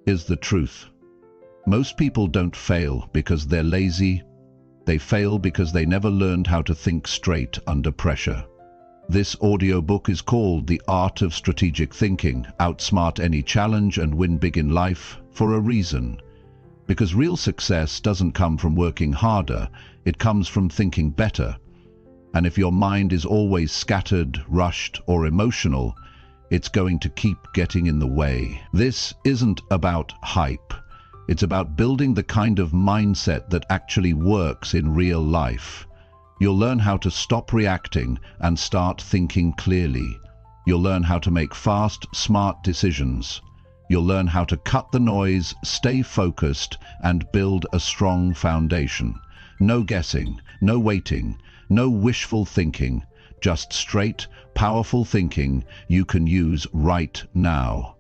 is the truth. Most people don't fail because they're lazy. They fail because they never learned how to think straight under pressure. This audiobook is called The Art of Strategic Thinking, Outsmart Any Challenge and Win Big in Life, for a reason. Because real success doesn't come from working harder, it comes from thinking better. And if your mind is always scattered, rushed, or emotional, it's going to keep getting in the way. This isn't about hype. It's about building the kind of mindset that actually works in real life. You'll learn how to stop reacting and start thinking clearly. You'll learn how to make fast, smart decisions. You'll learn how to cut the noise, stay focused, and build a strong foundation. No guessing, no waiting, no wishful thinking, just straight, powerful thinking you can use right now.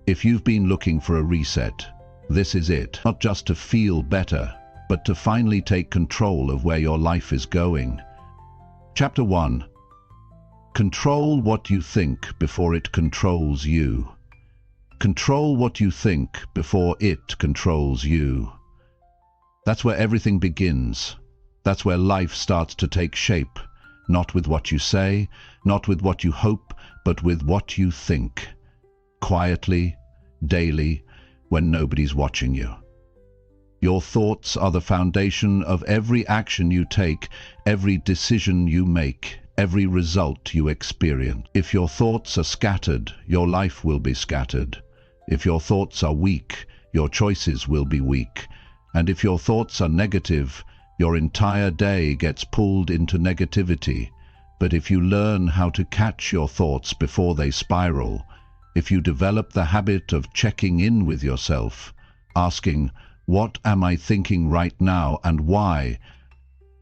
If you've been looking for a reset, this is it. Not just to feel better, but to finally take control of where your life is going. Chapter 1. Control what you think before it controls you. Control what you think before it controls you. That's where everything begins. That's where life starts to take shape. Not with what you say, not with what you hope, but with what you think. Quietly, daily, when nobody's watching you. Your thoughts are the foundation of every action you take, every decision you make, every result you experience. If your thoughts are scattered, your life will be scattered. If your thoughts are weak, your choices will be weak. And if your thoughts are negative, your entire day gets pulled into negativity. But if you learn how to catch your thoughts before they spiral, if you develop the habit of checking in with yourself, asking, "What am I thinking right now and why?"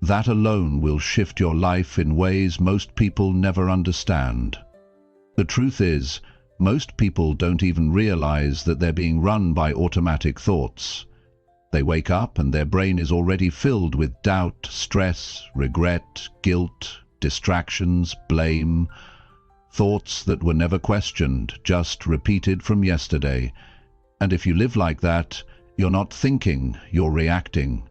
that alone will shift your life in ways most people never understand. The truth is, most people don't even realize that they're being run by automatic thoughts. They wake up and their brain is already filled with doubt, stress, regret, guilt, distractions, blame, thoughts that were never questioned, just repeated from yesterday. And if you live like that, you're not thinking, you're reacting.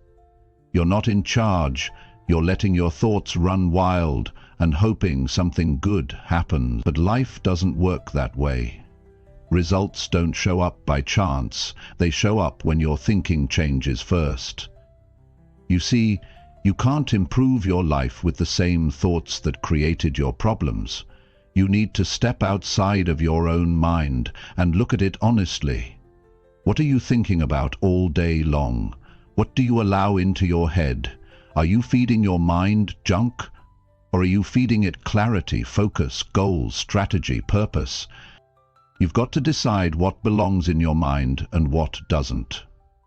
You're not in charge, you're letting your thoughts run wild and hoping something good happens. But life doesn't work that way. Results don't show up by chance, they show up when your thinking changes first. You see, you can't improve your life with the same thoughts that created your problems. You need to step outside of your own mind and look at it honestly. What are you thinking about all day long? What do you allow into your head? Are you feeding your mind junk? Or are you feeding it clarity, focus, goals, strategy, purpose? You've got to decide what belongs in your mind and what doesn't.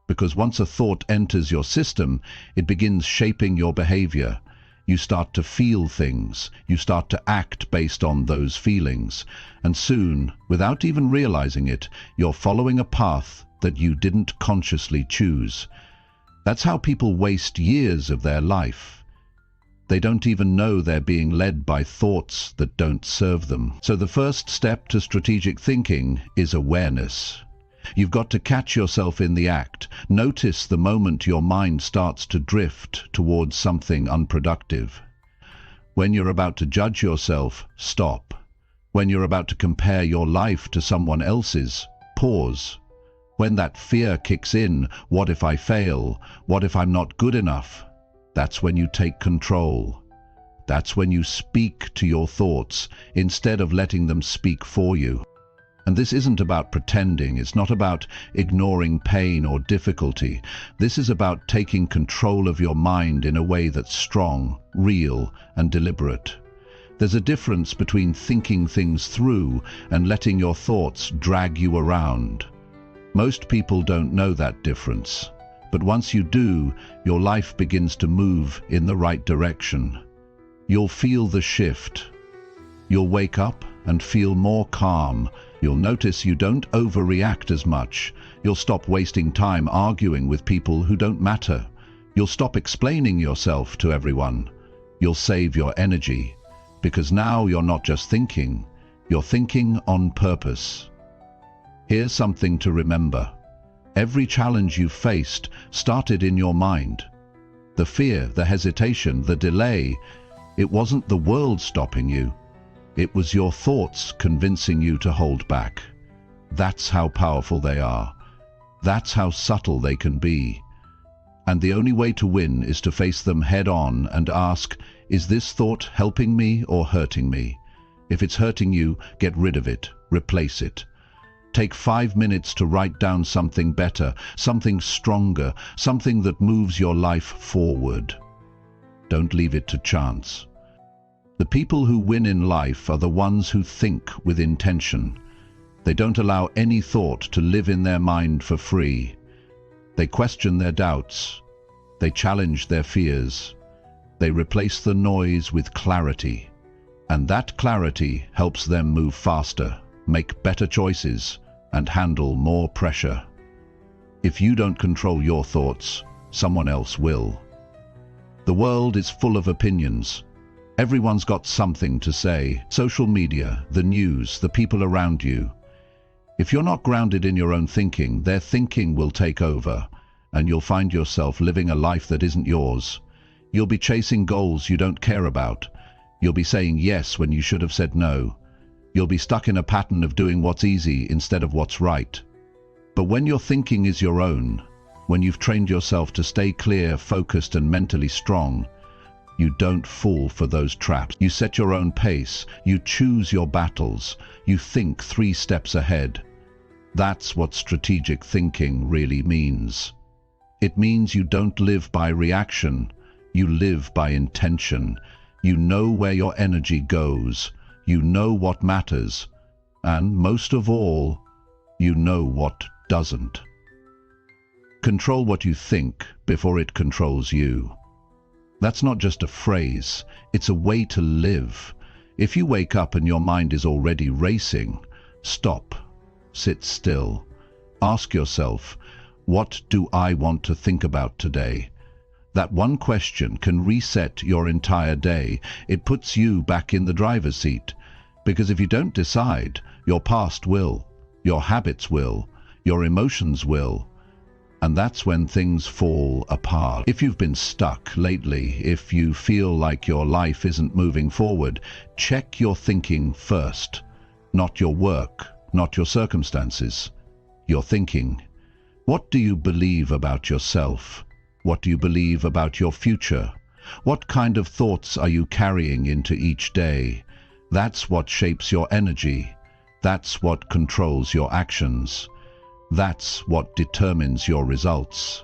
Because once a thought enters your system, it begins shaping your behavior. You start to feel things, you start to act based on those feelings, and soon, without even realizing it, you're following a path that you didn't consciously choose. That's how people waste years of their life. They don't even know they're being led by thoughts that don't serve them. So the first step to strategic thinking is awareness. You've got to catch yourself in the act. Notice the moment your mind starts to drift towards something unproductive. When you're about to judge yourself, stop. When you're about to compare your life to someone else's, pause. When that fear kicks in, what if I fail? What if I'm not good enough? That's when you take control. That's when you speak to your thoughts instead of letting them speak for you. And this isn't about pretending, it's not about ignoring pain or difficulty. This is about taking control of your mind in a way that's strong, real, and deliberate. There's a difference between thinking things through and letting your thoughts drag you around. Most people don't know that difference. But once you do, your life begins to move in the right direction. You'll feel the shift. You'll wake up and feel more calm. You'll notice you don't overreact as much. You'll stop wasting time arguing with people who don't matter. You'll stop explaining yourself to everyone. You'll save your energy, because now you're not just thinking, you're thinking on purpose. Here's something to remember. Every challenge you faced started in your mind. The fear, the hesitation, the delay, it wasn't the world stopping you. It was your thoughts convincing you to hold back. That's how powerful they are. That's how subtle they can be. And the only way to win is to face them head on and ask, is this thought helping me or hurting me? If it's hurting you, get rid of it, replace it. Take 5 minutes to write down something better, something stronger, something that moves your life forward. Don't leave it to chance. The people who win in life are the ones who think with intention. They don't allow any thought to live in their mind for free. They question their doubts. They challenge their fears. They replace the noise with clarity. And that clarity helps them move faster, make better choices, and handle more pressure. If you don't control your thoughts, someone else will. The world is full of opinions. Everyone's got something to say. Social media, the news, the people around you. If you're not grounded in your own thinking, their thinking will take over, and you'll find yourself living a life that isn't yours. You'll be chasing goals you don't care about. You'll be saying yes when you should have said no. You'll be stuck in a pattern of doing what's easy instead of what's right. But when your thinking is your own, when you've trained yourself to stay clear, focused, and mentally strong, you don't fall for those traps. You set your own pace. You choose your battles. You think 3 steps ahead. That's what strategic thinking really means. It means you don't live by reaction. You live by intention. You know where your energy goes. You know what matters. And most of all, you know what doesn't. Control what you think before it controls you. That's not just a phrase, it's a way to live. If you wake up and your mind is already racing, stop, sit still. Ask yourself, what do I want to think about today? That one question can reset your entire day. It puts you back in the driver's seat. Because if you don't decide, your past will, your habits will, your emotions will. And that's when things fall apart. If you've been stuck lately, if you feel like your life isn't moving forward, check your thinking first. Not your work, not your circumstances. Your thinking. What do you believe about yourself? What do you believe about your future? What kind of thoughts are you carrying into each day? That's what shapes your energy. That's what controls your actions. That's what determines your results.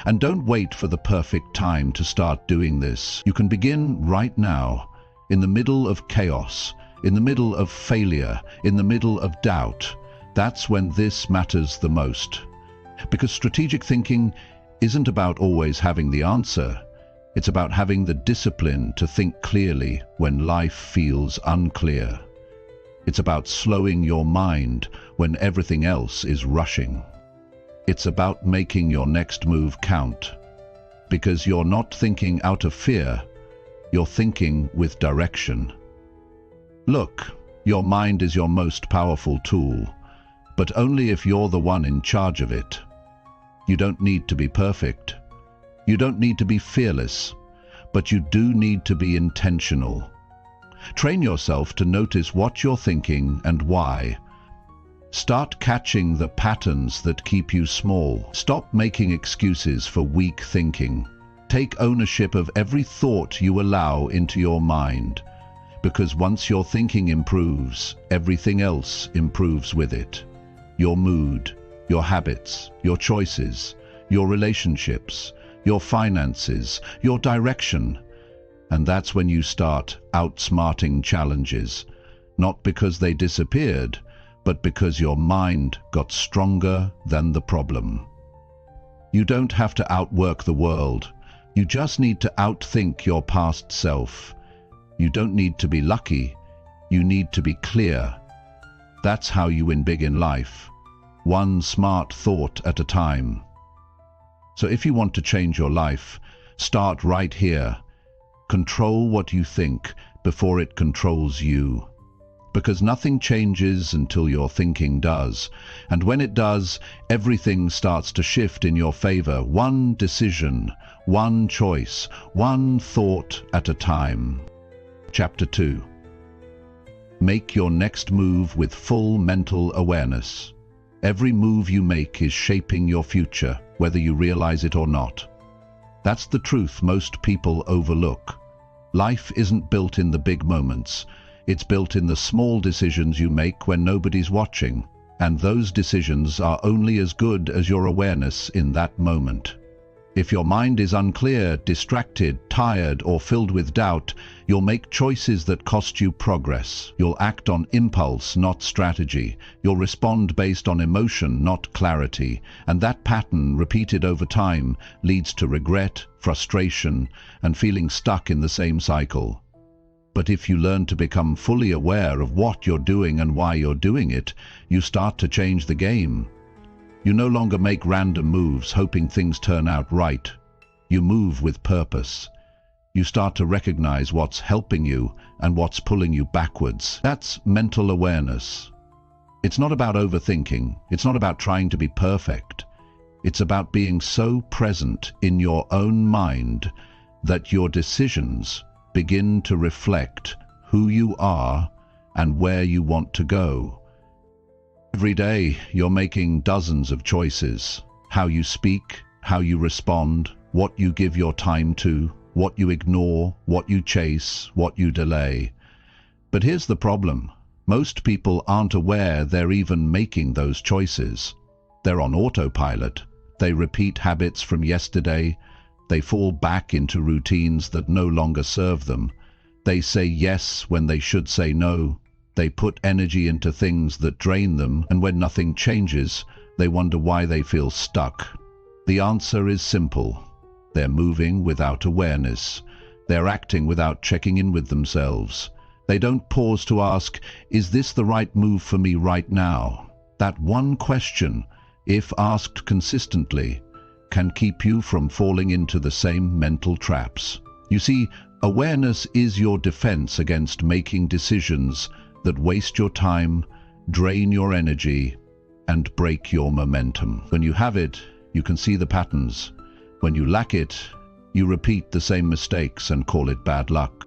And don't wait for the perfect time to start doing this. You can begin right now, in the middle of chaos, in the middle of failure, in the middle of doubt. That's when this matters the most. Because strategic thinking isn't about always having the answer. It's about having the discipline to think clearly when life feels unclear. It's about slowing your mind when everything else is rushing. It's about making your next move count. Because you're not thinking out of fear, you're thinking with direction. Look, your mind is your most powerful tool, but only if you're the one in charge of it. You don't need to be perfect. You don't need to be fearless, but you do need to be intentional. Train yourself to notice what you're thinking and why. Start catching the patterns that keep you small. Stop making excuses for weak thinking. Take ownership of every thought you allow into your mind, because once your thinking improves, everything else improves with it. Your mood, your habits, your choices, your relationships, your finances, your direction. And that's when you start outsmarting challenges, not because they disappeared, but because your mind got stronger than the problem. You don't have to outwork the world. You just need to outthink your past self. You don't need to be lucky. You need to be clear. That's how you win big in life. One smart thought at a time. So if you want to change your life, start right here. Control what you think before it controls you. Because nothing changes until your thinking does. And when it does, everything starts to shift in your favor. One decision, one choice, one thought at a time. Chapter 2. Make your next move with full mental awareness. Every move you make is shaping your future, whether you realize it or not. That's the truth most people overlook. Life isn't built in the big moments. It's built in the small decisions you make when nobody's watching, and those decisions are only as good as your awareness in that moment. If your mind is unclear, distracted, tired, or filled with doubt, you'll make choices that cost you progress. You'll act on impulse, not strategy. You'll respond based on emotion, not clarity. And that pattern, repeated over time, leads to regret, frustration, and feeling stuck in the same cycle. But if you learn to become fully aware of what you're doing and why you're doing it, you start to change the game. You no longer make random moves hoping things turn out right. You move with purpose. You start to recognize what's helping you and what's pulling you backwards. That's mental awareness. It's not about overthinking. It's not about trying to be perfect. It's about being so present in your own mind that your decisions begin to reflect who you are and where you want to go. Every day you're making dozens of choices. How you speak, how you respond, what you give your time to, what you ignore, what you chase, what you delay. But here's the problem. Most people aren't aware they're even making those choices. They're on autopilot. They repeat habits from yesterday. They fall back into routines that no longer serve them. They say yes when they should say no. They put energy into things that drain them, and when nothing changes, they wonder why they feel stuck. The answer is simple. They're moving without awareness. They're acting without checking in with themselves. They don't pause to ask, is this the right move for me right now? That one question, if asked consistently, can keep you from falling into the same mental traps. You see, awareness is your defense against making decisions that waste your time, drain your energy, and break your momentum. When you have it, you can see the patterns. When you lack it, you repeat the same mistakes and call it bad luck.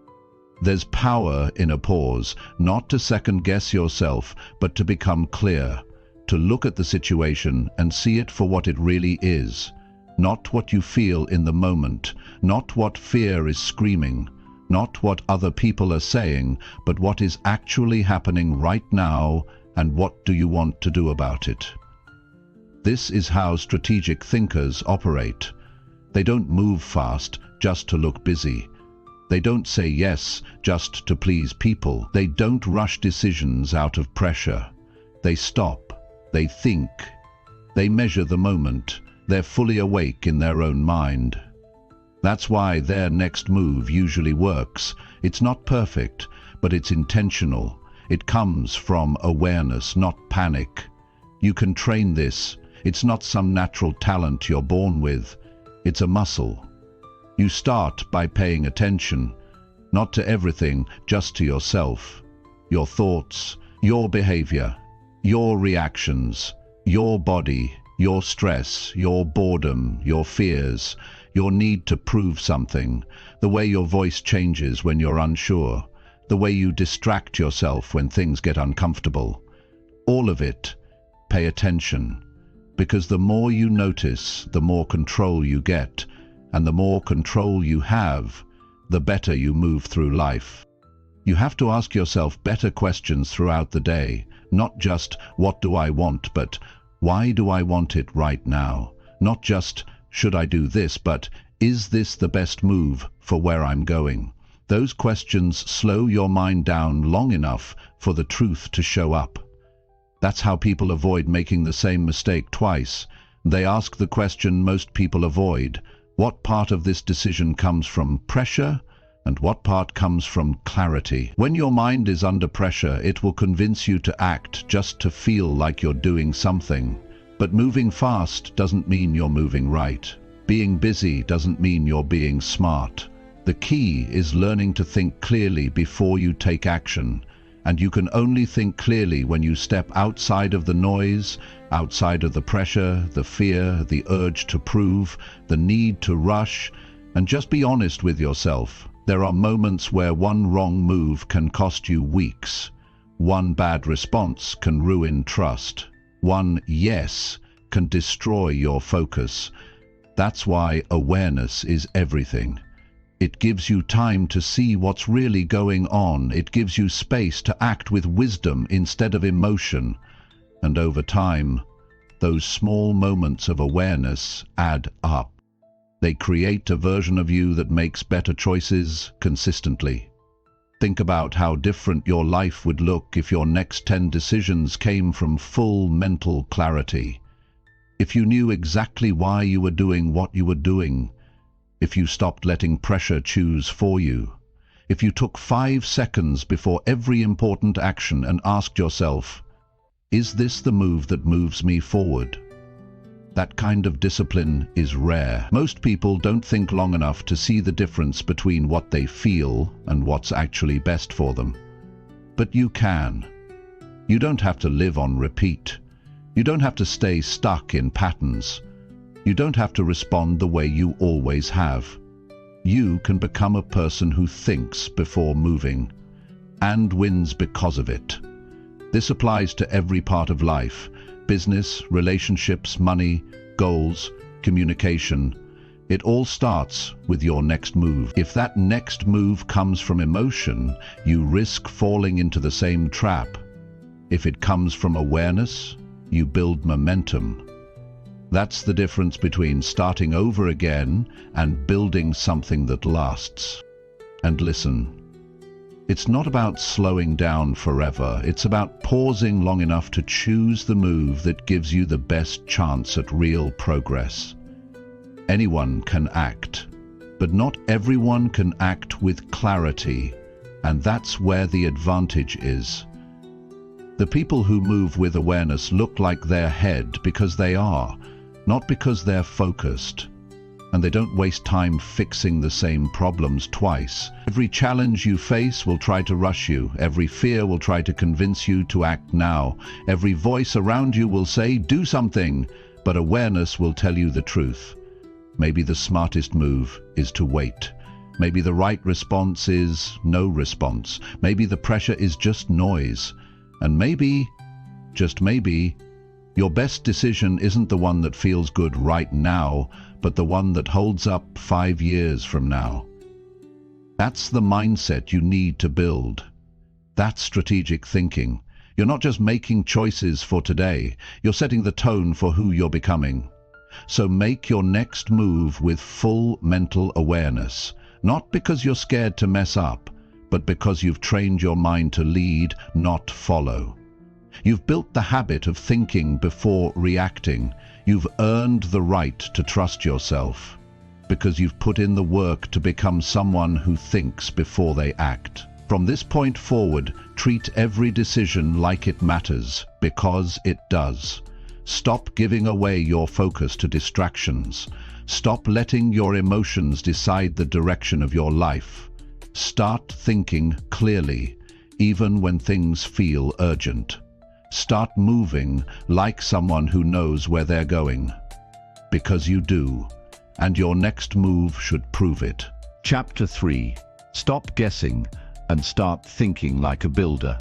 There's power in a pause, not to second-guess yourself, but to become clear, to look at the situation and see it for what it really is. Not what you feel in the moment, not what fear is screaming, not what other people are saying, but what is actually happening right now, and what do you want to do about it. This is how strategic thinkers operate. They don't move fast just to look busy. They don't say yes just to please people. They don't rush decisions out of pressure. They stop. They think. They measure the moment. They're fully awake in their own mind. That's why their next move usually works. It's not perfect, but it's intentional. It comes from awareness, not panic. You can train this. It's not some natural talent you're born with. It's a muscle. You start by paying attention, not to everything, just to yourself. Your thoughts, your behavior, your reactions, your body, your stress, your boredom, your fears, your need to prove something, the way your voice changes when you're unsure, the way you distract yourself when things get uncomfortable. All of it, pay attention, because the more you notice, the more control you get, and the more control you have, the better you move through life. You have to ask yourself better questions throughout the day, not just what do I want, but why do I want it right now? Not just should I do this, but is this the best move for where I'm going? Those questions slow your mind down long enough for the truth to show up. That's how people avoid making the same mistake twice. They ask the question most people avoid: what part of this decision comes from pressure and what part comes from clarity? When your mind is under pressure, it will convince you to act just to feel like you're doing something. But moving fast doesn't mean you're moving right. Being busy doesn't mean you're being smart. The key is learning to think clearly before you take action. And you can only think clearly when you step outside of the noise, outside of the pressure, the fear, the urge to prove, the need to rush, and just be honest with yourself. There are moments where one wrong move can cost you weeks. One bad response can ruin trust. One yes can destroy your focus. That's why awareness is everything. It gives you time to see what's really going on. It gives you space to act with wisdom instead of emotion. And over time, those small moments of awareness add up. They create a version of you that makes better choices consistently. Think about how different your life would look if your next 10 decisions came from full mental clarity. If you knew exactly why you were doing what you were doing. If you stopped letting pressure choose for you. If you took 5 seconds before every important action and asked yourself, is this the move that moves me forward? That kind of discipline is rare. Most people don't think long enough to see the difference between what they feel and what's actually best for them. But you can. You don't have to live on repeat. You don't have to stay stuck in patterns. You don't have to respond the way you always have. You can become a person who thinks before moving, and wins because of it. This applies to every part of life: business, relationships, money, goals, communication. It all starts with your next move. If that next move comes from emotion, you risk falling into the same trap. If it comes from awareness, you build momentum. That's the difference between starting over again and building something that lasts. And listen, it's not about slowing down forever. It's about pausing long enough to choose the move that gives you the best chance at real progress. Anyone can act, but not everyone can act with clarity, and that's where the advantage is. The people who move with awareness look like they're ahead because they are, not because they're focused. And they don't waste time fixing the same problems twice. Every challenge you face will try to rush you. Every fear will try to convince you to act now. Every voice around you will say, do something, but awareness will tell you the truth. Maybe the smartest move is to wait. Maybe the right response is no response. Maybe the pressure is just noise. And maybe, just maybe, your best decision isn't the one that feels good right now, but the one that holds up 5 years from now. That's the mindset you need to build. That's strategic thinking. You're not just making choices for today, you're setting the tone for who you're becoming. So make your next move with full mental awareness, not because you're scared to mess up, but because you've trained your mind to lead, not follow. You've built the habit of thinking before reacting. You've earned the right to trust yourself, because you've put in the work to become someone who thinks before they act. From this point forward, treat every decision like it matters, because it does. Stop giving away your focus to distractions. Stop letting your emotions decide the direction of your life. Start thinking clearly, even when things feel urgent. Start moving like someone who knows where they're going. Because you do, and your next move should prove it. Chapter 3. Stop guessing and start thinking like a builder.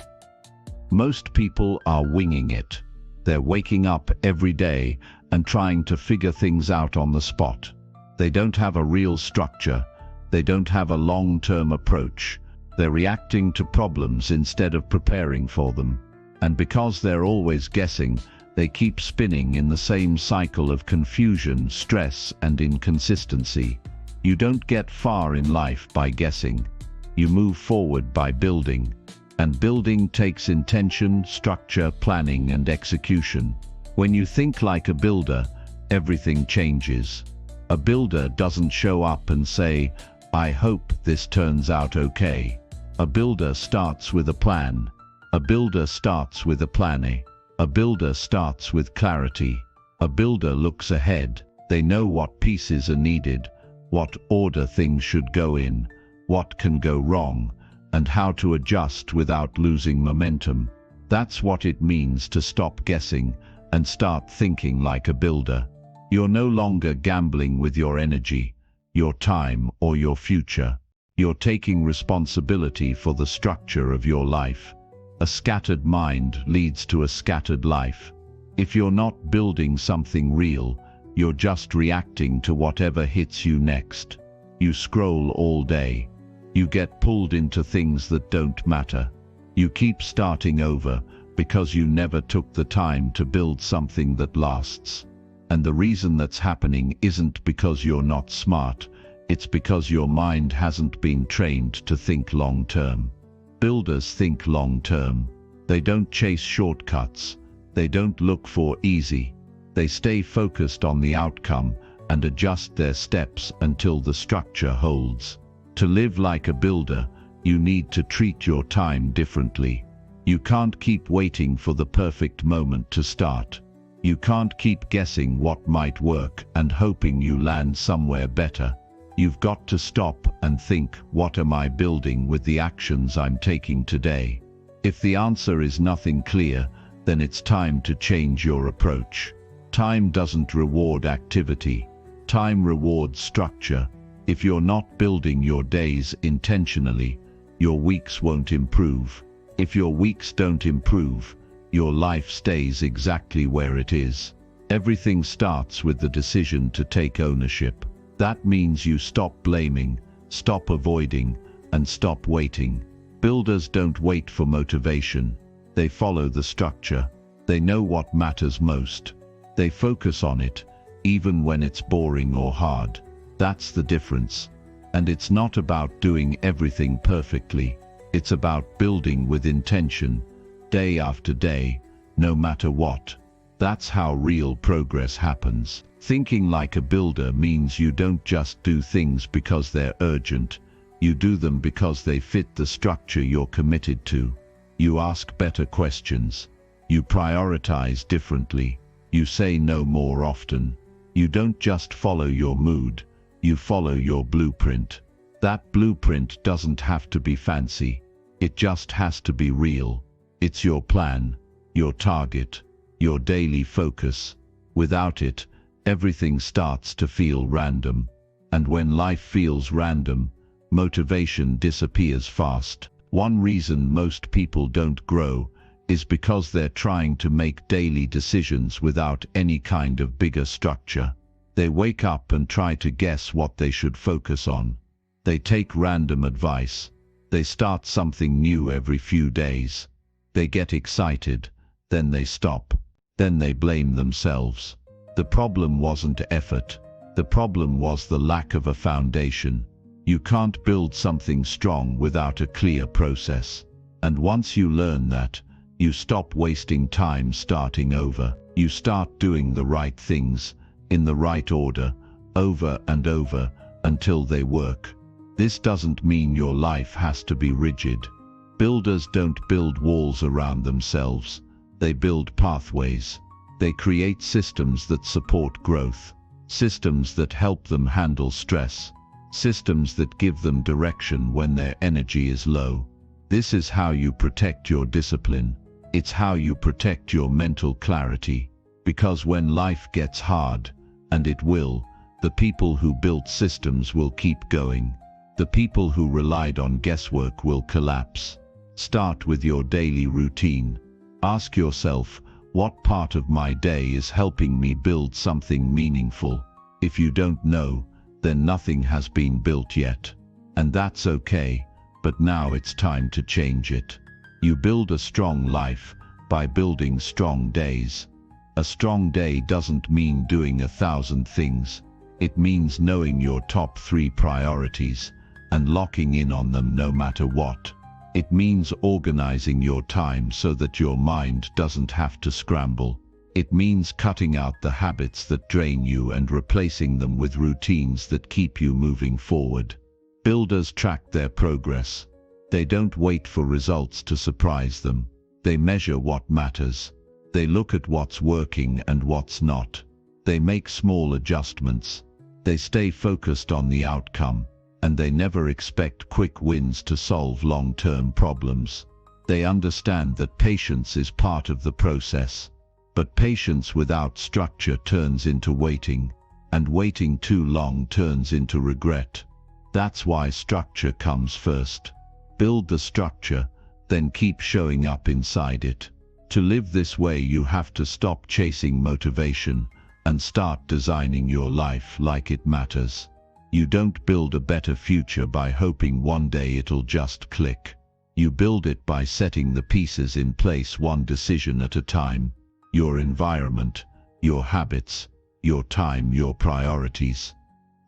Most people are winging it. They're waking up every day and trying to figure things out on the spot. They don't have a real structure. They don't have a long-term approach. They're reacting to problems instead of preparing for them. And because they're always guessing, they keep spinning in the same cycle of confusion, stress, and inconsistency. You don't get far in life by guessing. You move forward by building. And building takes intention, structure, planning, and execution. When you think like a builder, everything changes. A builder doesn't show up and say, I hope this turns out okay. A builder starts with a plan. A builder starts with a plan. A builder starts with clarity. A builder looks ahead. They know what pieces are needed, what order things should go in, what can go wrong, and how to adjust without losing momentum. That's what it means to stop guessing and start thinking like a builder. You're no longer gambling with your energy, your time, or your future. You're taking responsibility for the structure of your life. A scattered mind leads to a scattered life. If you're not building something real, you're just reacting to whatever hits you next. You scroll all day. You get pulled into things that don't matter. You keep starting over because you never took the time to build something that lasts. And the reason that's happening isn't because you're not smart, it's because your mind hasn't been trained to think long-term. Builders think long-term. They don't chase shortcuts. They don't look for easy. They stay focused on the outcome and adjust their steps until the structure holds. To live like a builder, you need to treat your time differently. You can't keep waiting for the perfect moment to start. You can't keep guessing what might work and hoping you land somewhere better. You've got to stop and think, what am I building with the actions I'm taking today? If the answer is nothing clear, then it's time to change your approach. Time doesn't reward activity. Time rewards structure. If you're not building your days intentionally, your weeks won't improve. If your weeks don't improve, your life stays exactly where it is. Everything starts with the decision to take ownership. That means you stop blaming, stop avoiding, and stop waiting. Builders don't wait for motivation. They follow the structure. They know what matters most. They focus on it, even when it's boring or hard. That's the difference. And it's not about doing everything perfectly. It's about building with intention, day after day, no matter what. That's how real progress happens. Thinking like a builder means you don't just do things because they're urgent. You do them because they fit the structure you're committed to. You ask better questions. You prioritize differently. You say no more often. You don't just follow your mood. You follow your blueprint. That blueprint doesn't have to be fancy. It just has to be real. It's your plan, your target, your daily focus. Without it, everything starts to feel random. And when life feels random, motivation disappears fast. One reason most people don't grow is because they're trying to make daily decisions without any kind of bigger structure. They wake up and try to guess what they should focus on. They take random advice. They start something new every few days. They get excited, then they stop. Then they blame themselves. The problem wasn't effort. The problem was the lack of a foundation. You can't build something strong without a clear process. And once you learn that, you stop wasting time starting over. You start doing the right things, in the right order, over and over, until they work. This doesn't mean your life has to be rigid. Builders don't build walls around themselves. They build pathways. They create systems that support growth, systems that help them handle stress, systems that give them direction when their energy is low. This is how you protect your discipline. It's how you protect your mental clarity. Because when life gets hard, and it will, the people who built systems will keep going. The people who relied on guesswork will collapse. Start with your daily routine. Ask yourself, what part of my day is helping me build something meaningful? If you don't know, then nothing has been built yet. And that's okay, but now it's time to change it. You build a strong life by building strong days. A strong day doesn't mean doing 1,000 things. It means knowing your top 3 priorities and locking in on them no matter what. It means organizing your time so that your mind doesn't have to scramble. It means cutting out the habits that drain you and replacing them with routines that keep you moving forward. Builders track their progress. They don't wait for results to surprise them. They measure what matters. They look at what's working and what's not. They make small adjustments. They stay focused on the outcome. and they never expect quick wins to solve long-term problems. They understand that patience is part of the process, but patience without structure turns into waiting, and waiting too long turns into regret. That's why structure comes first. Build the structure, then keep showing up inside it. To live this way, you have to stop chasing motivation and start designing your life like it matters. You don't build a better future by hoping one day it'll just click. You build it by setting the pieces in place one decision at a time. Your environment, your habits, your time, your priorities.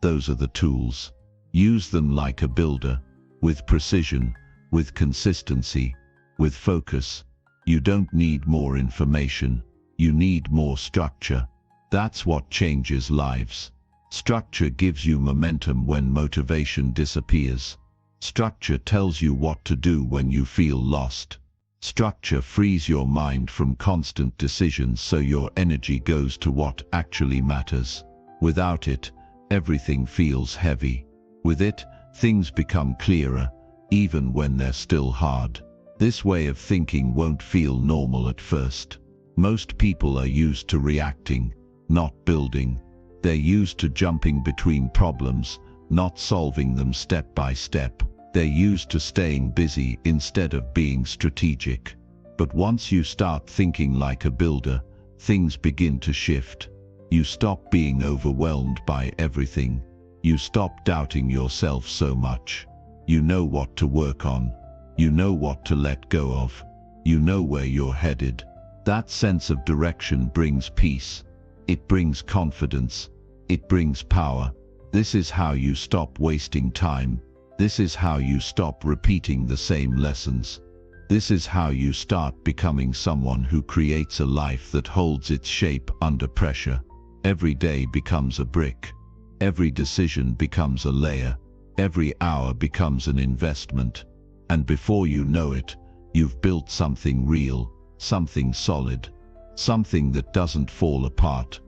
Those are the tools. Use them like a builder, with precision, with consistency, with focus. You don't need more information, you need more structure. That's what changes lives. Structure gives you momentum when motivation disappears. Structure tells you what to do when you feel lost. Structure frees your mind from constant decisions so your energy goes to what actually matters. Without it, everything feels heavy. With it, things become clearer, even when they're still hard. This way of thinking won't feel normal at first. Most people are used to reacting, not building. They're used to jumping between problems, not solving them step by step. They're used to staying busy instead of being strategic. But once you start thinking like a builder, things begin to shift. You stop being overwhelmed by everything. You stop doubting yourself so much. You know what to work on. You know what to let go of. You know where you're headed. That sense of direction brings peace. It brings confidence. It brings power. This is how you stop wasting time. This is how you stop repeating the same lessons. This is how you start becoming someone who creates a life that holds its shape under pressure. Every day becomes a brick. Every decision becomes a layer. Every hour becomes an investment. And before you know it, you've built something real, something solid, something that doesn't fall apart.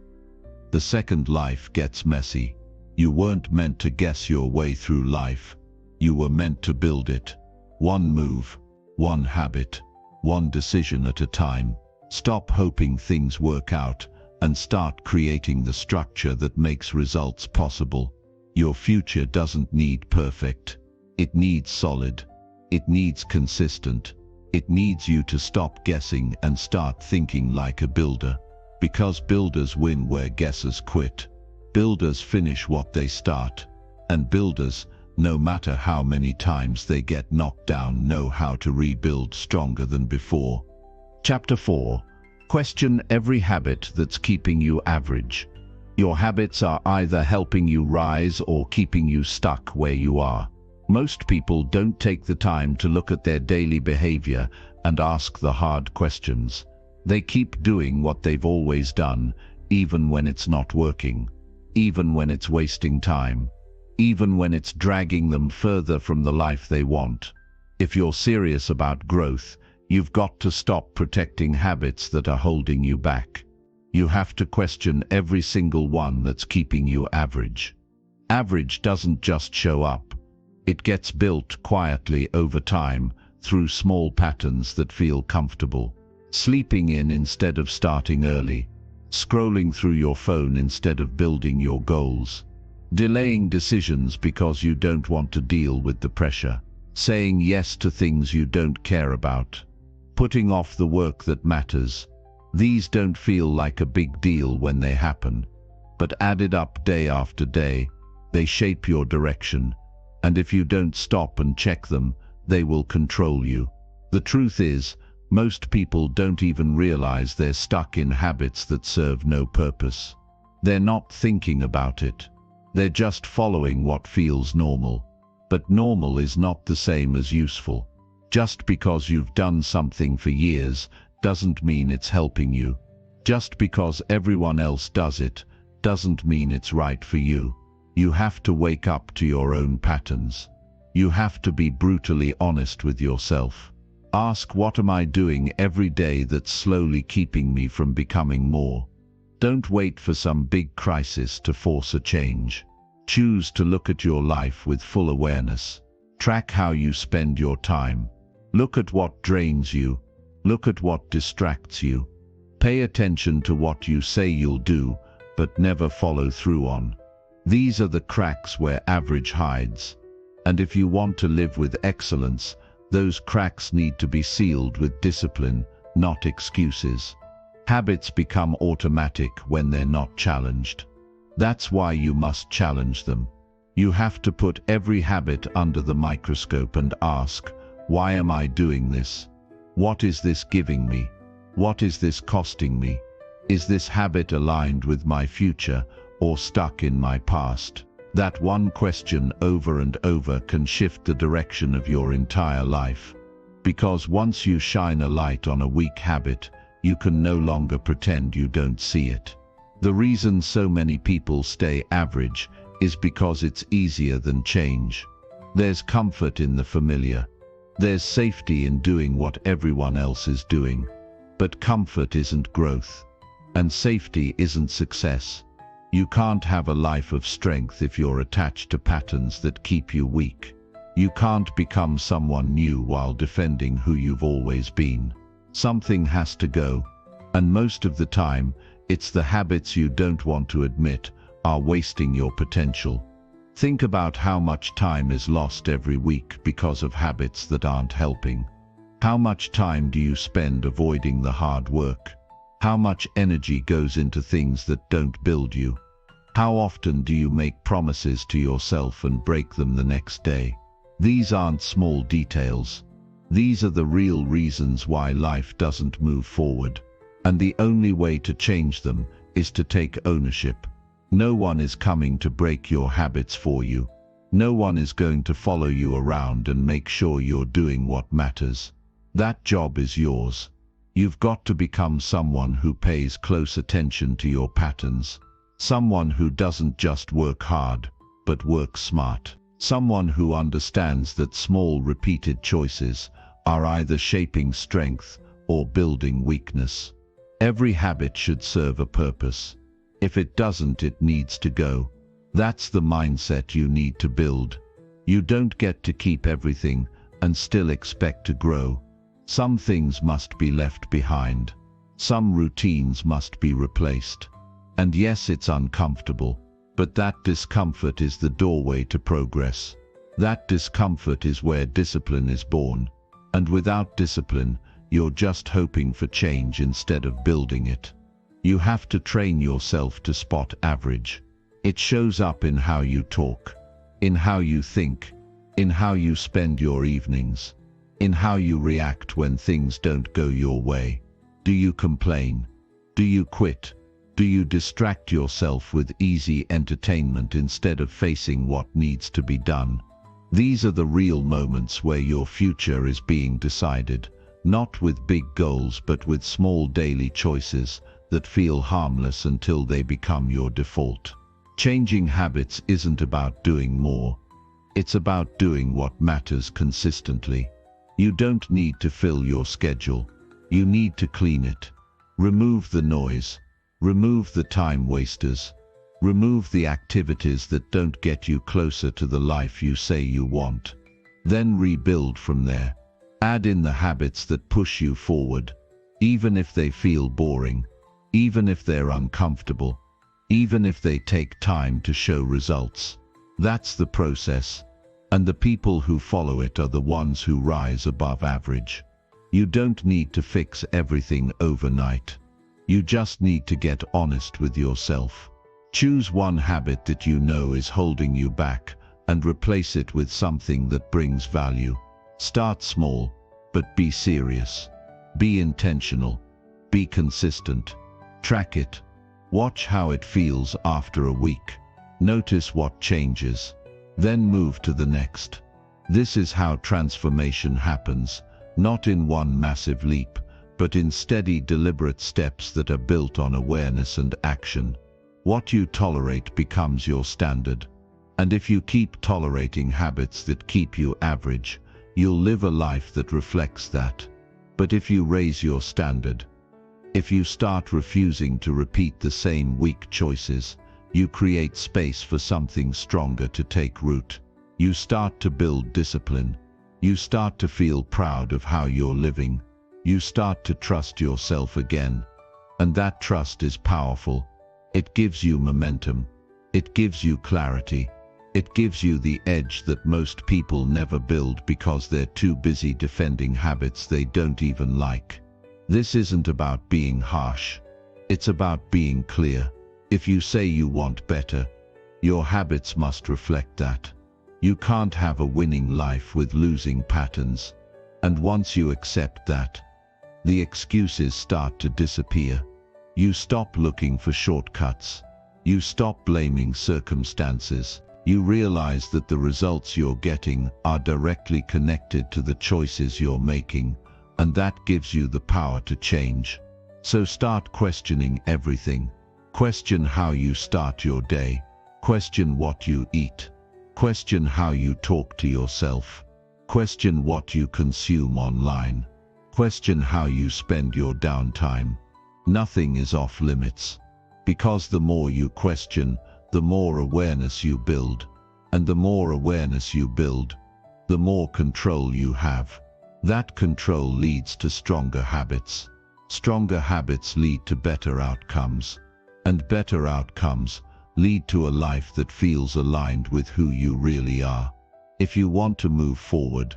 The second life gets messy. You weren't meant to guess your way through life. You were meant to build it. One move, one habit, one decision at a time. Stop hoping things work out and start creating the structure that makes results possible. Your future doesn't need perfect. It needs solid. It needs consistent. It needs you to stop guessing and start thinking like a builder. Because builders win where guessers quit. Builders finish what they start. And builders, no matter how many times they get knocked down, know how to rebuild stronger than before. Chapter 4. Question every habit that's keeping you average. Your habits are either helping you rise or keeping you stuck where you are. Most people don't take the time to look at their daily behavior and ask the hard questions. They keep doing what they've always done, even when it's not working, even when it's wasting time, even when it's dragging them further from the life they want. If you're serious about growth, you've got to stop protecting habits that are holding you back. You have to question every single one that's keeping you average. Average doesn't just show up. It gets built quietly over time through small patterns that feel comfortable. Sleeping in instead of starting early. Scrolling through your phone instead of building your goals. Delaying decisions because you don't want to deal with the pressure. Saying yes to things you don't care about. Putting off the work that matters. These don't feel like a big deal when they happen, but added up day after day, they shape your direction. And if you don't stop and check them, they will control you. The truth is, most people don't even realize they're stuck in habits that serve no purpose. They're not thinking about it. They're just following what feels normal. But normal is not the same as useful. Just because you've done something for years doesn't mean it's helping you. Just because everyone else does it doesn't mean it's right for you. You have to wake up to your own patterns. You have to be brutally honest with yourself. Ask, what am I doing every day that's slowly keeping me from becoming more? Don't wait for some big crisis to force a change. Choose to look at your life with full awareness. Track how you spend your time. Look at what drains you. Look at what distracts you. Pay attention to what you say you'll do, but never follow through on. These are the cracks where average hides. And if you want to live with excellence, those cracks need to be sealed with discipline, not excuses. Habits become automatic when they're not challenged. That's why you must challenge them. You have to put every habit under the microscope and ask, why am I doing this? What is this giving me? What is this costing me? Is this habit aligned with my future or stuck in my past? That one question over and over can shift the direction of your entire life. Because once you shine a light on a weak habit, you can no longer pretend you don't see it. The reason so many people stay average is because it's easier than change. There's comfort in the familiar. There's safety in doing what everyone else is doing. But comfort isn't growth. And safety isn't success. You can't have a life of strength if you're attached to patterns that keep you weak. You can't become someone new while defending who you've always been. Something has to go. And most of the time, it's the habits you don't want to admit are wasting your potential. Think about how much time is lost every week because of habits that aren't helping. How much time do you spend avoiding the hard work? How much energy goes into things that don't build you? How often do you make promises to yourself and break them the next day? These aren't small details. These are the real reasons why life doesn't move forward. And the only way to change them is to take ownership. No one is coming to break your habits for you. No one is going to follow you around and make sure you're doing what matters. That job is yours. You've got to become someone who pays close attention to your patterns. Someone who doesn't just work hard, but works smart. Someone who understands that small repeated choices are either shaping strength or building weakness. Every habit should serve a purpose. If it doesn't, it needs to go. That's the mindset you need to build. You don't get to keep everything and still expect to grow. Some things must be left behind. Some routines must be replaced. And yes, it's uncomfortable, but that discomfort is the doorway to progress. That discomfort is where discipline is born. And without discipline, you're just hoping for change instead of building it. You have to train yourself to spot average. It shows up in how you talk, in how you think, in how you spend your evenings, in how you react when things don't go your way. Do you complain? Do you quit? Do you distract yourself with easy entertainment instead of facing what needs to be done? These are the real moments where your future is being decided, not with big goals but with small daily choices that feel harmless until they become your default. Changing habits isn't about doing more. It's about doing what matters consistently. You don't need to fill your schedule. You need to clean it. Remove the noise. Remove the time wasters. Remove the activities that don't get you closer to the life you say you want. Then rebuild from there. Add in the habits that push you forward, even if they feel boring, even if they're uncomfortable, even if they take time to show results. That's the process, and the people who follow it are the ones who rise above average. You don't need to fix everything overnight. You just need to get honest with yourself. Choose one habit that you know is holding you back and replace it with something that brings value. Start small, but be serious. Be intentional. Be consistent. Track it. Watch how it feels after a week. Notice what changes. Then move to the next. This is how transformation happens, not in one massive leap, but in steady, deliberate steps that are built on awareness and action. What you tolerate becomes your standard. And if you keep tolerating habits that keep you average, you'll live a life that reflects that. But if you raise your standard, if you start refusing to repeat the same weak choices, You create space for something stronger to take root. You start to build discipline. You start to feel proud of how you're living. You start to trust yourself again. And that trust is powerful. It gives you momentum. It gives you clarity. It gives you the edge that most people never build because they're too busy defending habits they don't even like. This isn't about being harsh. It's about being clear. If you say you want better, your habits must reflect that. You can't have a winning life with losing patterns. And once you accept that, the excuses start to disappear. You stop looking for shortcuts. You stop blaming circumstances. You realize that the results you're getting are directly connected to the choices you're making, and that gives you the power to change. So start questioning everything. Question how you start your day. Question what you eat. Question how you talk to yourself. Question what you consume online. Question how you spend your downtime. Nothing is off limits. Because the more you question, the more awareness you build. And the more awareness you build, the more control you have. That control leads to stronger habits. Stronger habits lead to better outcomes. And better outcomes lead to a life that feels aligned with who you really are. If you want to move forward,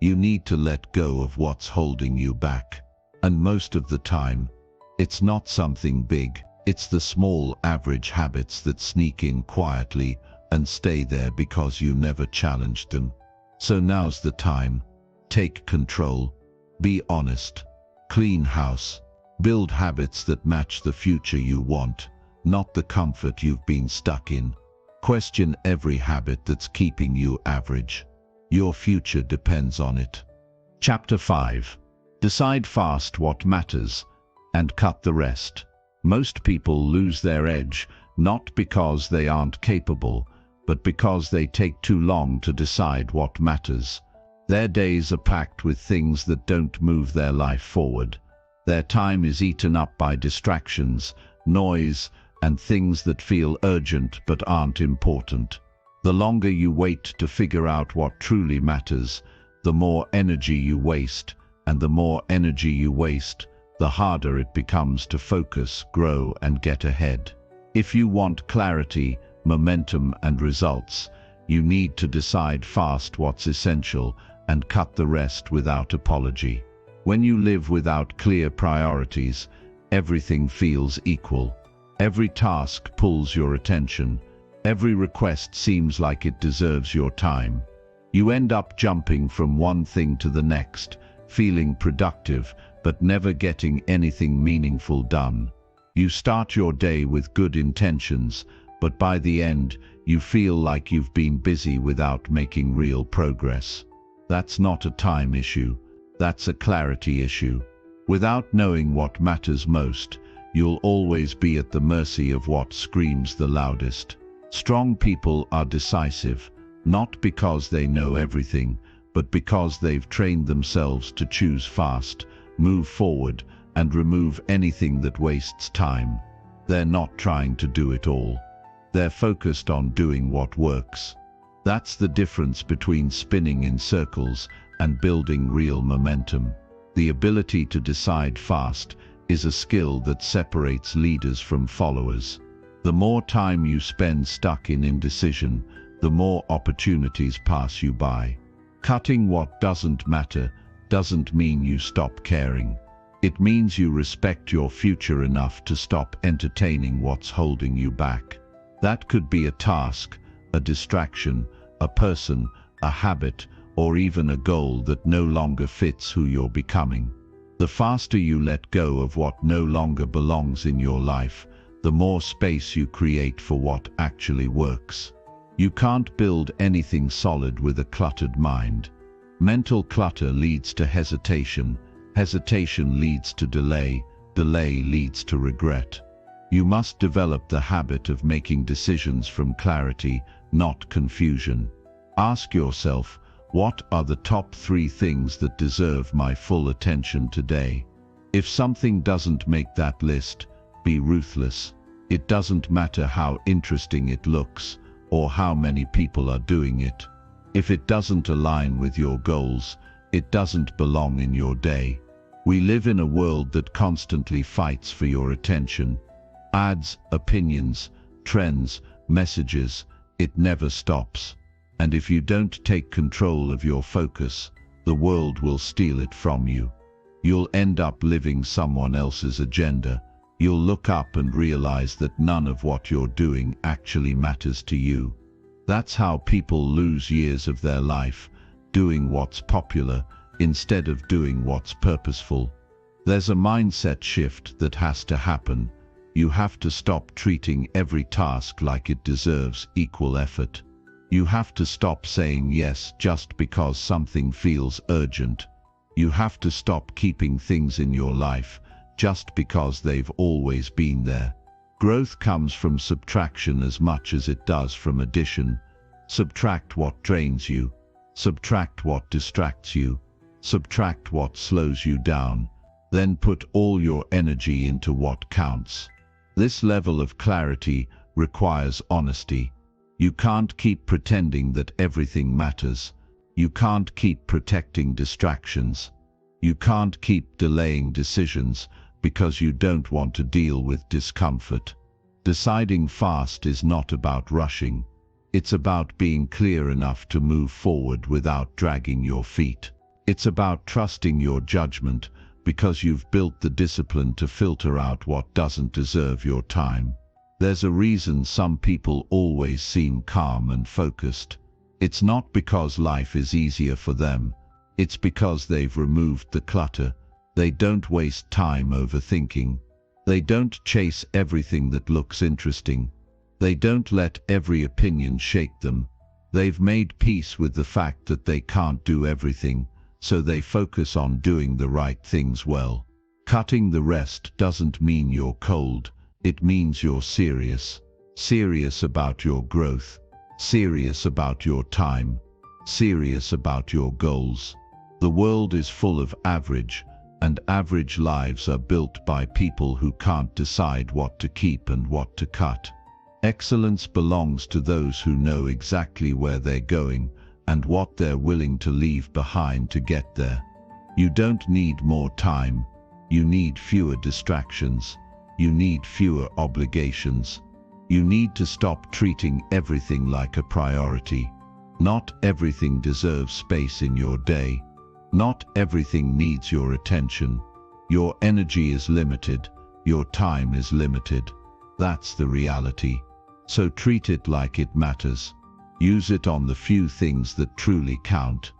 you need to let go of what's holding you back. And most of the time, it's not something big. It's the small, average habits that sneak in quietly and stay there because you never challenged them. So now's the time. Take control. Be honest. Clean house. Build habits that match the future you want, not the comfort you've been stuck in. Question every habit that's keeping you average. Your future depends on it. Chapter 5. Decide fast what matters and cut the rest. Most people lose their edge not because they aren't capable, but because they take too long to decide what matters. Their days are packed with things that don't move their life forward. Their time is eaten up by distractions, noise, and things that feel urgent but aren't important. The longer you wait to figure out what truly matters, the more energy you waste, and the more energy you waste, the harder it becomes to focus, grow, and get ahead. If you want clarity, momentum, and results, you need to decide fast what's essential and cut the rest without apology. When you live without clear priorities, everything feels equal. Every task pulls your attention. Every request seems like it deserves your time. You end up jumping from one thing to the next, feeling productive, but never getting anything meaningful done. You start your day with good intentions, but by the end, you feel like you've been busy without making real progress. That's not a time issue. That's a clarity issue. Without knowing what matters most, you'll always be at the mercy of what screams the loudest. Strong people are decisive, not because they know everything, but because they've trained themselves to choose fast, move forward, and remove anything that wastes time. They're not trying to do it all. They're focused on doing what works. That's the difference between spinning in circles and building real momentum. The ability to decide fast is a skill that separates leaders from followers. The more time you spend stuck in indecision, the more opportunities pass you by. Cutting what doesn't matter doesn't mean you stop caring. It means you respect your future enough to stop entertaining what's holding you back. That could be a task, a distraction, a person, a habit, or even a goal that no longer fits who you're becoming. The faster you let go of what no longer belongs in your life, the more space you create for what actually works. You can't build anything solid with a cluttered mind. Mental clutter leads to hesitation. Hesitation leads to delay. Delay leads to regret. You must develop the habit of making decisions from clarity, not confusion. Ask yourself, what are the top 3 things that deserve my full attention today? If something doesn't make that list, be ruthless. It doesn't matter how interesting it looks or how many people are doing it. If it doesn't align with your goals, it doesn't belong in your day. We live in a world that constantly fights for your attention. Ads, opinions, trends, messages, it never stops. And if you don't take control of your focus, the world will steal it from you. You'll end up living someone else's agenda. You'll look up and realize that none of what you're doing actually matters to you. That's how people lose years of their life, doing what's popular instead of doing what's purposeful. There's a mindset shift that has to happen. You have to stop treating every task like it deserves equal effort. You have to stop saying yes just because something feels urgent. You have to stop keeping things in your life just because they've always been there. Growth comes from subtraction as much as it does from addition. Subtract what drains you. Subtract what distracts you. Subtract what slows you down. Then put all your energy into what counts. This level of clarity requires honesty. You can't keep pretending that everything matters. You can't keep protecting distractions. You can't keep delaying decisions because you don't want to deal with discomfort. Deciding fast is not about rushing. It's about being clear enough to move forward without dragging your feet. It's about trusting your judgment because you've built the discipline to filter out what doesn't deserve your time. There's a reason some people always seem calm and focused. It's not because life is easier for them. It's because they've removed the clutter. They don't waste time overthinking. They don't chase everything that looks interesting. They don't let every opinion shake them. They've made peace with the fact that they can't do everything, so they focus on doing the right things well. Cutting the rest doesn't mean you're cold. It means you're serious. Serious about your growth. Serious about your time. Serious about your goals. The world is full of average, and average lives are built by people who can't decide what to keep and what to cut. Excellence belongs to those who know exactly where they're going and what they're willing to leave behind to get there. You don't need more time. You need fewer distractions. You need fewer obligations. You need to stop treating everything like a priority. Not everything deserves space in your day. Not everything needs your attention. Your energy is limited. Your time is limited. That's the reality. So treat it like it matters. Use it on the few things that truly count.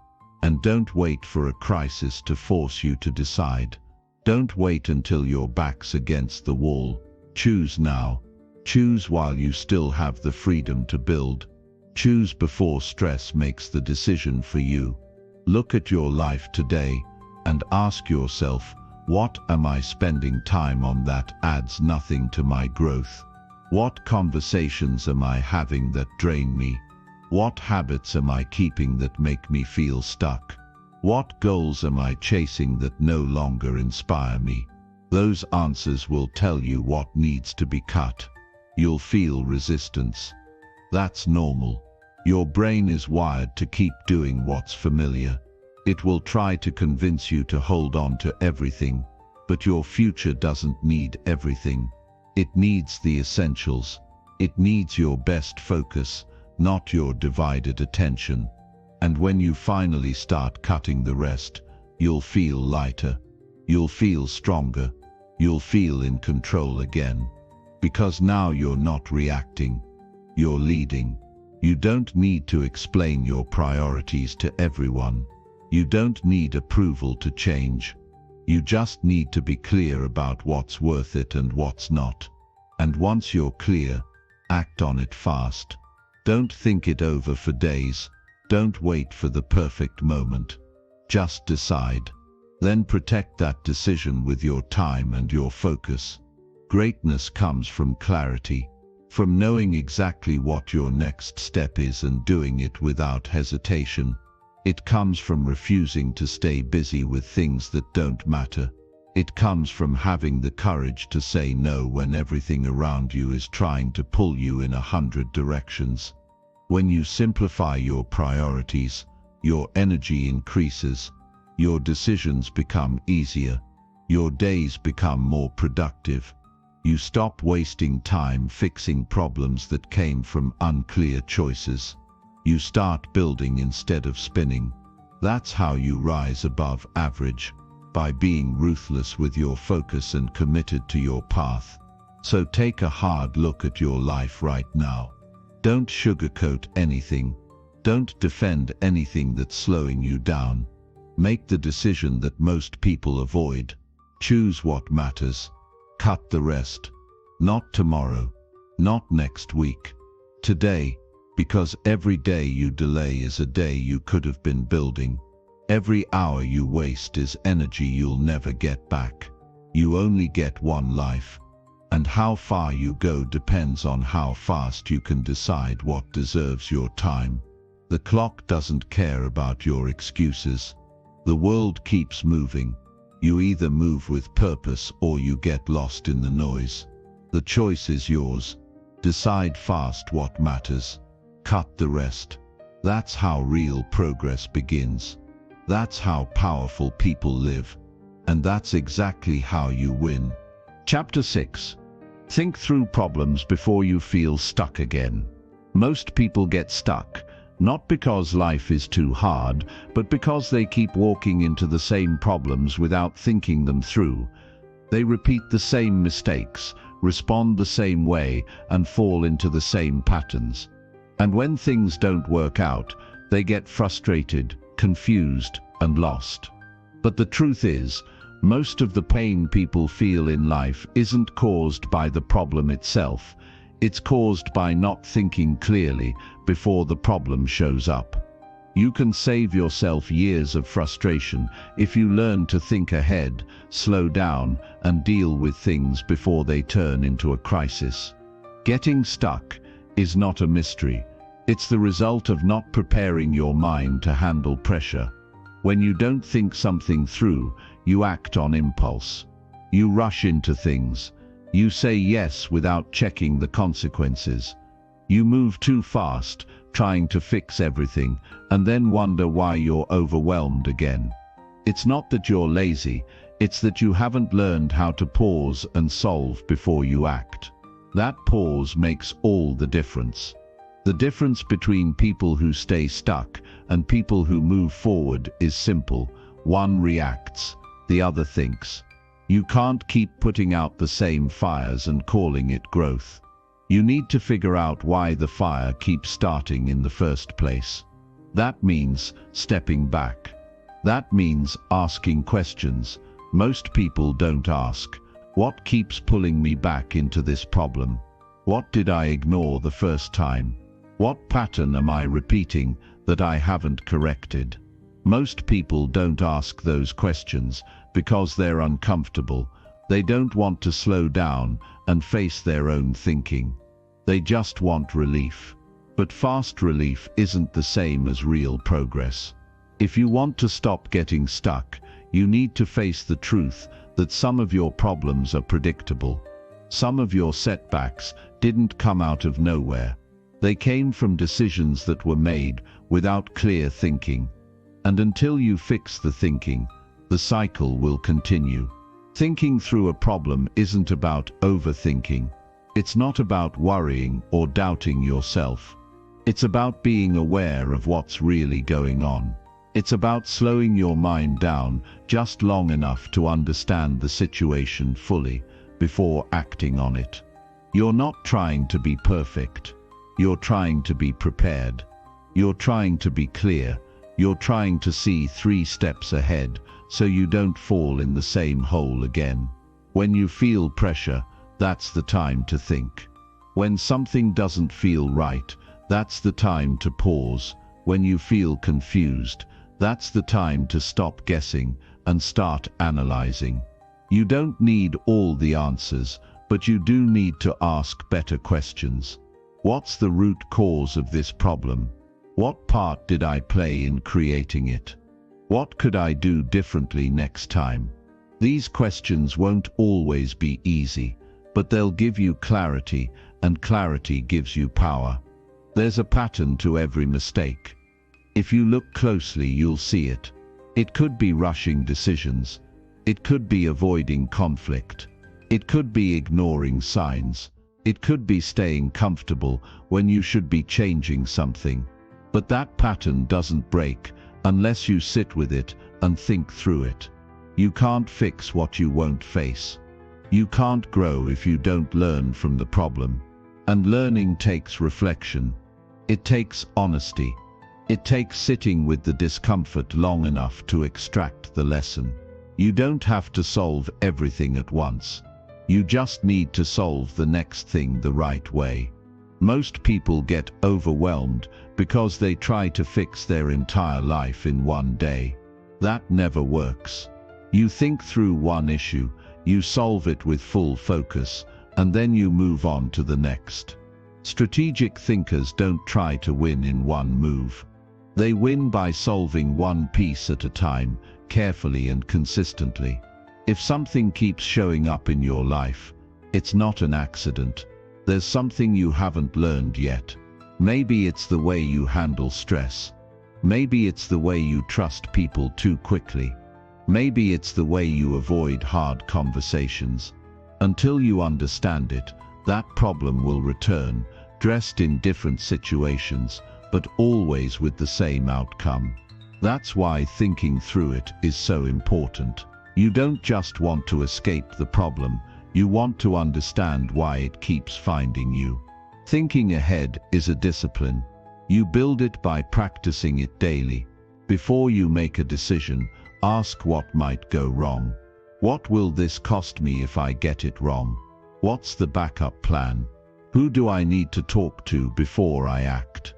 And don't wait for a crisis to force you to decide. Don't wait until your back's against the wall. Choose now. Choose while you still have the freedom to build. Choose before stress makes the decision for you. Look at your life today and ask yourself, what am I spending time on that adds nothing to my growth? What conversations am I having that drain me? What habits am I keeping that make me feel stuck? What goals am I chasing that no longer inspire me? Those answers will tell you what needs to be cut. You'll feel resistance. That's normal. Your brain is wired to keep doing what's familiar. It will try to convince you to hold on to everything, but your future doesn't need everything. It needs the essentials. It needs your best focus, not your divided attention. And when you finally start cutting the rest, you'll feel lighter. You'll feel stronger. You'll feel in control again. Because now you're not reacting. You're leading. You don't need to explain your priorities to everyone. You don't need approval to change. You just need to be clear about what's worth it and what's not. And once you're clear, act on it fast. Don't think it over for days. Don't wait for the perfect moment. Just decide. Then protect that decision with your time and your focus. Greatness comes from clarity, from knowing exactly what your next step is and doing it without hesitation. It comes from refusing to stay busy with things that don't matter. It comes from having the courage to say no when everything around you is trying to pull you in 100 directions. When you simplify your priorities, your energy increases, your decisions become easier, your days become more productive. You stop wasting time fixing problems that came from unclear choices. You start building instead of spinning. That's how you rise above average, by being ruthless with your focus and committed to your path. So take a hard look at your life right now. Don't sugarcoat anything. Don't defend anything that's slowing you down. Make the decision that most people avoid. Choose what matters. Cut the rest. Not tomorrow. Not next week. Today, because every day you delay is a day you could have been building. Every hour you waste is energy you'll never get back. You only get one life. And how far you go depends on how fast you can decide what deserves your time. The clock doesn't care about your excuses. The world keeps moving. You either move with purpose or you get lost in the noise. The choice is yours. Decide fast what matters. Cut the rest. That's how real progress begins. That's how powerful people live. And that's exactly how you win. Chapter 6. Think through problems before you feel stuck again. Most people get stuck, not because life is too hard, but because they keep walking into the same problems without thinking them through. They repeat the same mistakes, respond the same way, and fall into the same patterns. And when things don't work out, they get frustrated, confused, and lost. But the truth is, most of the pain people feel in life isn't caused by the problem itself. It's caused by not thinking clearly before the problem shows up. You can save yourself years of frustration if you learn to think ahead, slow down, and deal with things before they turn into a crisis. Getting stuck is not a mystery. It's the result of not preparing your mind to handle pressure. When you don't think something through, you act on impulse. You rush into things. You say yes without checking the consequences. You move too fast, trying to fix everything, and then wonder why you're overwhelmed again. It's not that you're lazy, it's that you haven't learned how to pause and solve before you act. That pause makes all the difference. The difference between people who stay stuck and people who move forward is simple. One reacts, the other thinks. You can't keep putting out the same fires and calling it growth. You need to figure out why the fire keeps starting in the first place. That means stepping back. That means asking questions. Most people don't ask, what keeps pulling me back into this problem? What did I ignore the first time? What pattern am I repeating that I haven't corrected? Most people don't ask those questions because they're uncomfortable. They don't want to slow down and face their own thinking. They just want relief. But fast relief isn't the same as real progress. If you want to stop getting stuck, you need to face the truth that some of your problems are predictable. Some of your setbacks didn't come out of nowhere. They came from decisions that were made without clear thinking. And until you fix the thinking, the cycle will continue. Thinking through a problem isn't about overthinking. It's not about worrying or doubting yourself. It's about being aware of what's really going on. It's about slowing your mind down just long enough to understand the situation fully before acting on it. You're not trying to be perfect. You're trying to be prepared. You're trying to be clear. You're trying to see 3 steps ahead so you don't fall in the same hole again. When you feel pressure, that's the time to think. When something doesn't feel right, that's the time to pause. When you feel confused, that's the time to stop guessing and start analyzing. You don't need all the answers, but you do need to ask better questions. What's the root cause of this problem? What part did I play in creating it? What could I do differently next time? These questions won't always be easy, but they'll give you clarity, and clarity gives you power. There's a pattern to every mistake. If you look closely, you'll see it. It could be rushing decisions. It could be avoiding conflict. It could be ignoring signs. It could be staying comfortable when you should be changing something. But that pattern doesn't break unless you sit with it and think through it. You can't fix what you won't face. You can't grow if you don't learn from the problem. And learning takes reflection. It takes honesty. It takes sitting with the discomfort long enough to extract the lesson. You don't have to solve everything at once. You just need to solve the next thing the right way. Most people get overwhelmed because they try to fix their entire life in one day. That never works. You think through one issue, you solve it with full focus, and then you move on to the next. Strategic thinkers don't try to win in one move. They win by solving one piece at a time, carefully and consistently. If something keeps showing up in your life, it's not an accident. There's something you haven't learned yet. Maybe it's the way you handle stress. Maybe it's the way you trust people too quickly. Maybe it's the way you avoid hard conversations. Until you understand it, that problem will return, dressed in different situations, but always with the same outcome. That's why thinking through it is so important. You don't just want to escape the problem, you want to understand why it keeps finding you. Thinking ahead is a discipline. You build it by practicing it daily. Before you make a decision, ask what might go wrong. What will this cost me if I get it wrong? What's the backup plan? Who do I need to talk to before I act?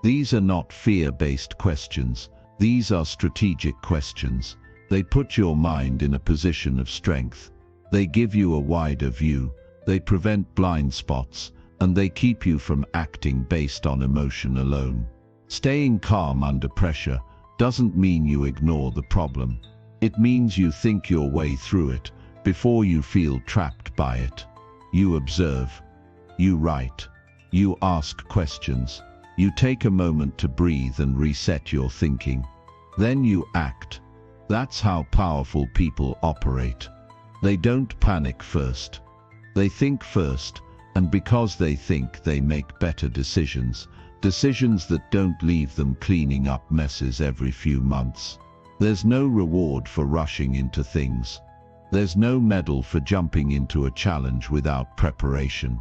These are not fear-based questions. These are strategic questions. They put your mind in a position of strength. They give you a wider view. They prevent blind spots, and they keep you from acting based on emotion alone. Staying calm under pressure doesn't mean you ignore the problem. It means you think your way through it before you feel trapped by it. You observe. You write. You ask questions. You take a moment to breathe and reset your thinking. Then you act. That's how powerful people operate. They don't panic first. They think first, and because they think, they make better decisions. Decisions that don't leave them cleaning up messes every few months. There's no reward for rushing into things. There's no medal for jumping into a challenge without preparation.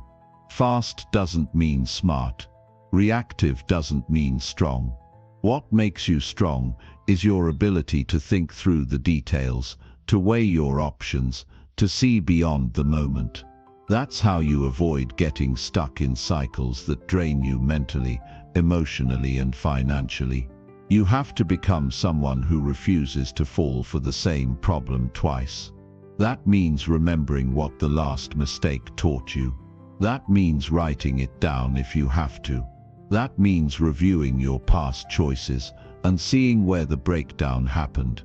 Fast doesn't mean smart. Reactive doesn't mean strong. What makes you strong is your ability to think through the details, to weigh your options, to see beyond the moment. That's how you avoid getting stuck in cycles that drain you mentally, emotionally, and financially. You have to become someone who refuses to fall for the same problem twice. That means remembering what the last mistake taught you. That means writing it down if you have to. That means reviewing your past choices and seeing where the breakdown happened.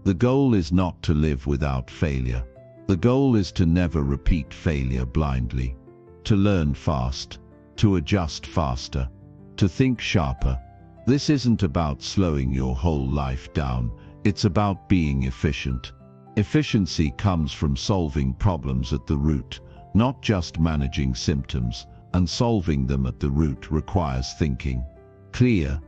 The goal is not to live without failure. The goal is to never repeat failure blindly. To learn fast. To adjust faster. To think sharper. This isn't about slowing your whole life down. It's about being efficient. Efficiency comes from solving problems at the root, not just managing symptoms, and solving them at the root requires thinking. Clear,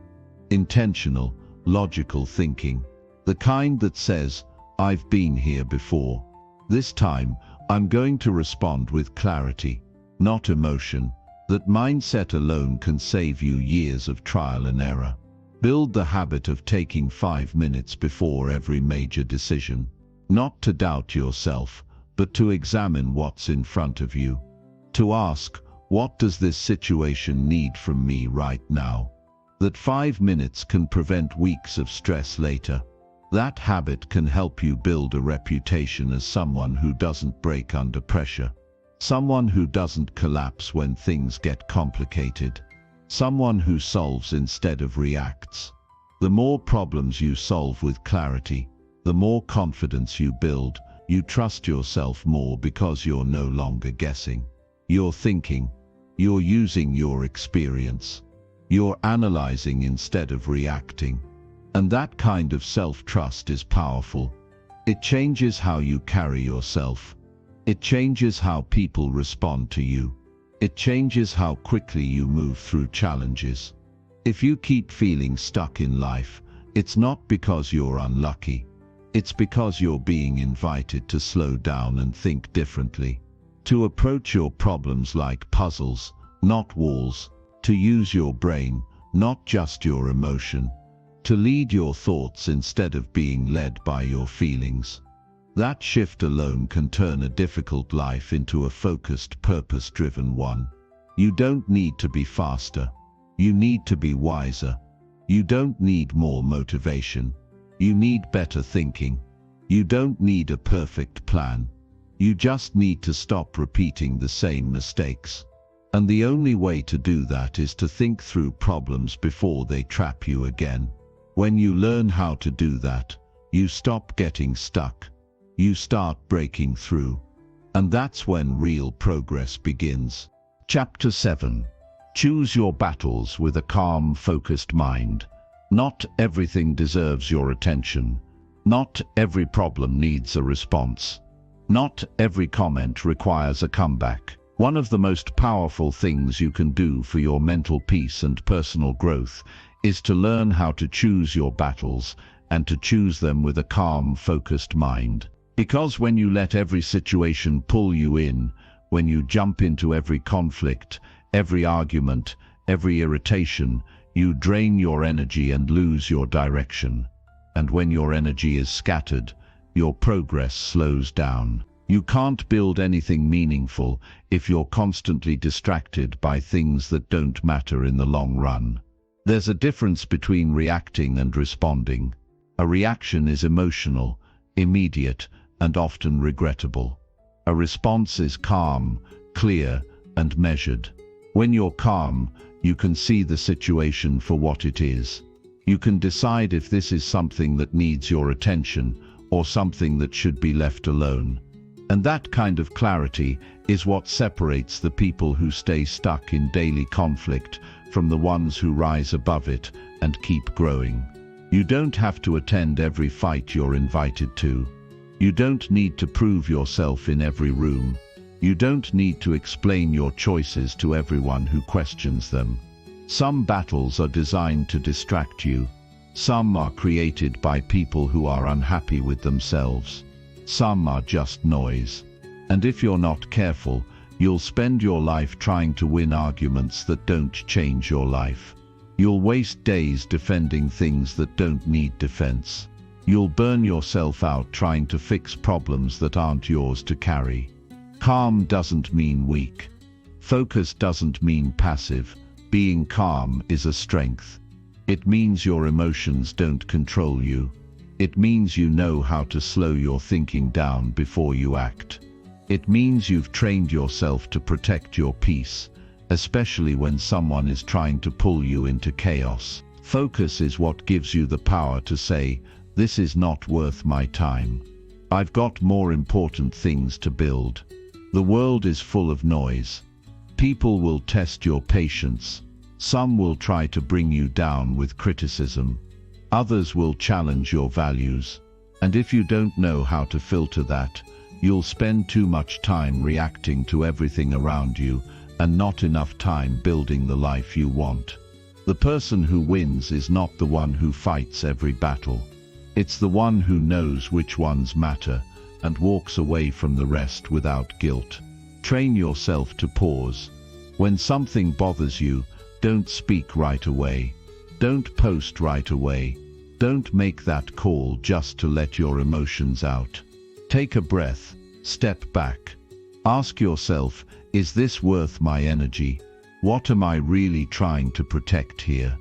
intentional, logical thinking. The kind that says, I've been here before. This time, I'm going to respond with clarity, not emotion. That mindset alone can save you years of trial and error. Build the habit of taking 5 minutes before every major decision. Not to doubt yourself, but to examine what's in front of you. To ask, what does this situation need from me right now? That 5 minutes can prevent weeks of stress later. That habit can help you build a reputation as someone who doesn't break under pressure. Someone who doesn't collapse when things get complicated. Someone who solves instead of reacts. The more problems you solve with clarity, the more confidence you build, You trust yourself more because you're no longer guessing. You're thinking. You're using your experience. You're analyzing instead of reacting. And that kind of self-trust is powerful. It changes how you carry yourself. It changes how people respond to you. It changes how quickly you move through challenges. If you keep feeling stuck in life, it's not because you're unlucky. It's because you're being invited to slow down and think differently. To approach your problems like puzzles, not walls. To use your brain, not just your emotion. To lead your thoughts instead of being led by your feelings. That shift alone can turn a difficult life into a focused, purpose-driven one. You don't need to be faster. You need to be wiser. You don't need more motivation. You need better thinking. You don't need a perfect plan. You just need to stop repeating the same mistakes. And the only way to do that is to think through problems before they trap you again. When you learn how to do that, you stop getting stuck. You start breaking through. And that's when real progress begins. Chapter 7. Choose your battles with a calm, focused mind. Not everything deserves your attention. Not every problem needs a response. Not every comment requires a comeback. One of the most powerful things you can do for your mental peace and personal growth is to learn how to choose your battles and to choose them with a calm, focused mind. Because when you let every situation pull you in, when you jump into every conflict, every argument, every irritation, you drain your energy and lose your direction. And when your energy is scattered, your progress slows down. You can't build anything meaningful if you're constantly distracted by things that don't matter in the long run. There's a difference between reacting and responding. A reaction is emotional, immediate, and often regrettable. A response is calm, clear, and measured. When you're calm, you can see the situation for what it is. You can decide if this is something that needs your attention or something that should be left alone. And that kind of clarity is what separates the people who stay stuck in daily conflict from the ones who rise above it and keep growing. You don't have to attend every fight you're invited to. You don't need to prove yourself in every room. You don't need to explain your choices to everyone who questions them. Some battles are designed to distract you. Some are created by people who are unhappy with themselves. Some are just noise. And if you're not careful, you'll spend your life trying to win arguments that don't change your life. You'll waste days defending things that don't need defense. You'll burn yourself out trying to fix problems that aren't yours to carry. Calm doesn't mean weak. Focus doesn't mean passive. Being calm is a strength. It means your emotions don't control you. It means you know how to slow your thinking down before you act. It means you've trained yourself to protect your peace, especially when someone is trying to pull you into chaos. Focus is what gives you the power to say, "This is not worth my time. I've got more important things to build." The world is full of noise. People will test your patience. Some will try to bring you down with criticism. Others will challenge your values. And if you don't know how to filter that, you'll spend too much time reacting to everything around you and not enough time building the life you want. The person who wins is not the one who fights every battle. It's the one who knows which ones matter and walks away from the rest without guilt. Train yourself to pause. When something bothers you, don't speak right away. Don't post right away. Don't make that call just to let your emotions out. Take a breath. Step back. Ask yourself, is this worth my energy? What am I really trying to protect here?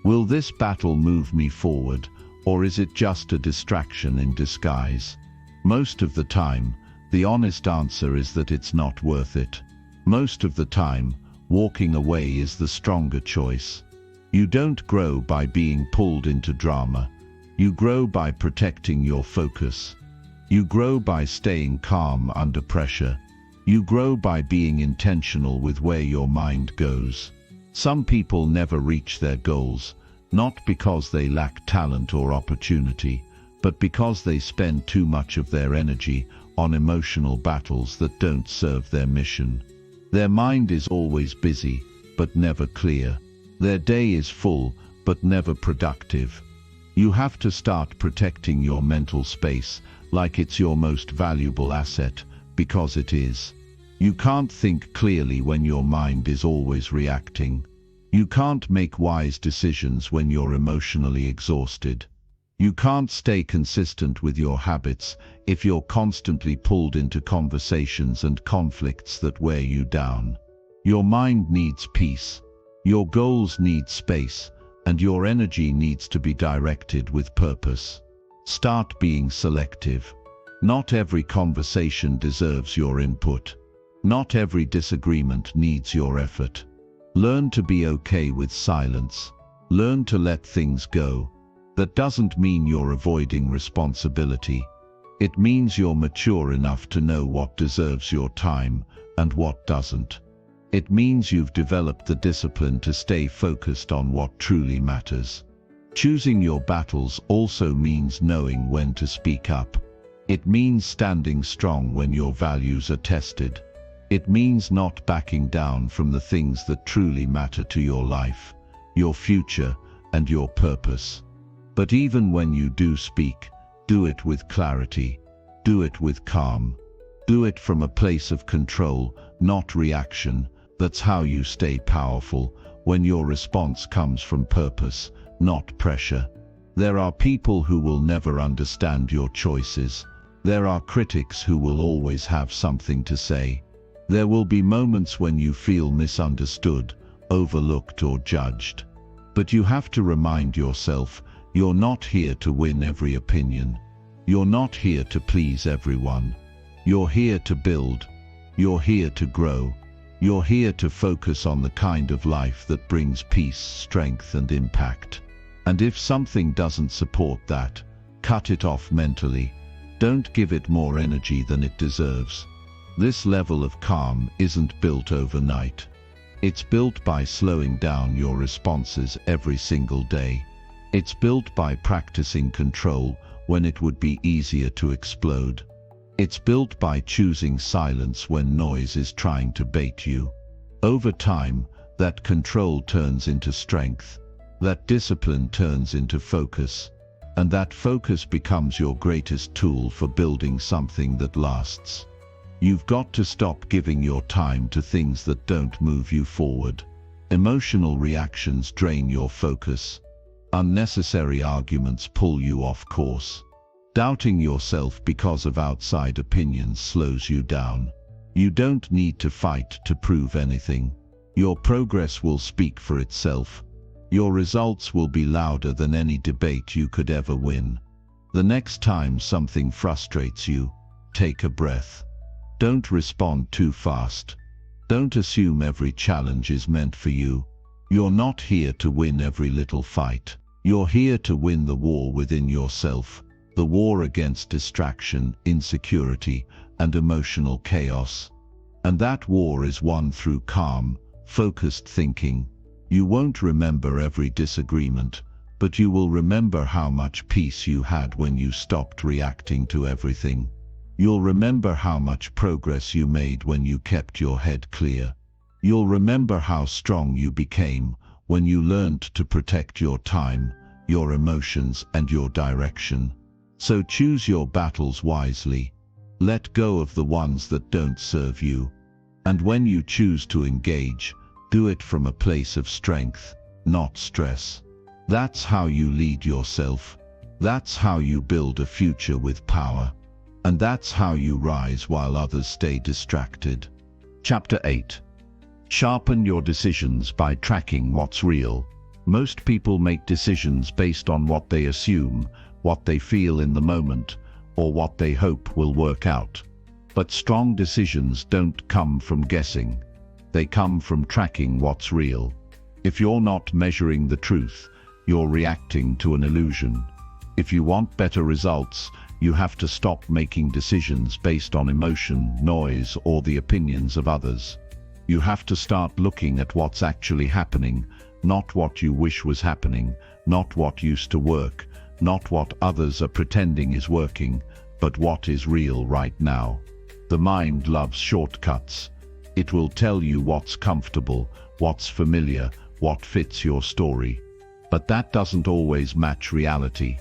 Will this battle move me forward, or is it just a distraction in disguise? Most of the time, the honest answer is that it's not worth it. Most of the time, walking away is the stronger choice. You don't grow by being pulled into drama. You grow by protecting your focus. You grow by staying calm under pressure. You grow by being intentional with where your mind goes. Some people never reach their goals, not because they lack talent or opportunity, but because they spend too much of their energy on emotional battles that don't serve their mission. Their mind is always busy, but never clear. Their day is full, but never productive. You have to start protecting your mental space like it's your most valuable asset, because it is. You can't think clearly when your mind is always reacting. You can't make wise decisions when you're emotionally exhausted. You can't stay consistent with your habits if you're constantly pulled into conversations and conflicts that wear you down. Your mind needs peace. Your goals need space, and your energy needs to be directed with purpose. Start being selective. Not every conversation deserves your input. Not every disagreement needs your effort. Learn to be okay with silence. Learn to let things go. That doesn't mean you're avoiding responsibility. It means you're mature enough to know what deserves your time and what doesn't. It means you've developed the discipline to stay focused on what truly matters. Choosing your battles also means knowing when to speak up. It means standing strong when your values are tested. It means not backing down from the things that truly matter to your life, your future, and your purpose. But even when you do speak, do it with clarity. Do it with calm. Do it from a place of control, not reaction. That's how you stay powerful, when your response comes from purpose, not pressure. There are people who will never understand your choices. There are critics who will always have something to say. There will be moments when you feel misunderstood, overlooked or judged. But you have to remind yourself, you're not here to win every opinion. You're not here to please everyone. You're here to build. You're here to grow. You're here to focus on the kind of life that brings peace, strength, and impact. And if something doesn't support that, cut it off mentally. Don't give it more energy than it deserves. This level of calm isn't built overnight. It's built by slowing down your responses every single day. It's built by practicing control when it would be easier to explode. It's built by choosing silence when noise is trying to bait you. Over time, that control turns into strength. That discipline turns into focus. And that focus becomes your greatest tool for building something that lasts. You've got to stop giving your time to things that don't move you forward. Emotional reactions drain your focus. Unnecessary arguments pull you off course. Doubting yourself because of outside opinions slows you down. You don't need to fight to prove anything. Your progress will speak for itself. Your results will be louder than any debate you could ever win. The next time something frustrates you, take a breath. Don't respond too fast. Don't assume every challenge is meant for you. You're not here to win every little fight. You're here to win the war within yourself, the war against distraction, insecurity, and emotional chaos. And that war is won through calm, focused thinking. You won't remember every disagreement, but you will remember how much peace you had when you stopped reacting to everything. You'll remember how much progress you made when you kept your head clear. You'll remember how strong you became when you learned to protect your time, your emotions, and your direction. So choose your battles wisely. Let go of the ones that don't serve you. And when you choose to engage, do it from a place of strength, not stress. That's how you lead yourself. That's how you build a future with power. And that's how you rise while others stay distracted. Chapter 8. Sharpen your decisions by tracking what's real. Most people make decisions based on what they assume, what they feel in the moment, or what they hope will work out. But strong decisions don't come from guessing. They come from tracking what's real. If you're not measuring the truth, you're reacting to an illusion. If you want better results, You have to stop making decisions based on emotion, noise, or the opinions of others. You have to start looking at what's actually happening, not what you wish was happening, not what used to work, not what others are pretending is working, but what is real right now. The mind loves shortcuts. It will tell you what's comfortable, what's familiar, what fits your story. But that doesn't always match reality.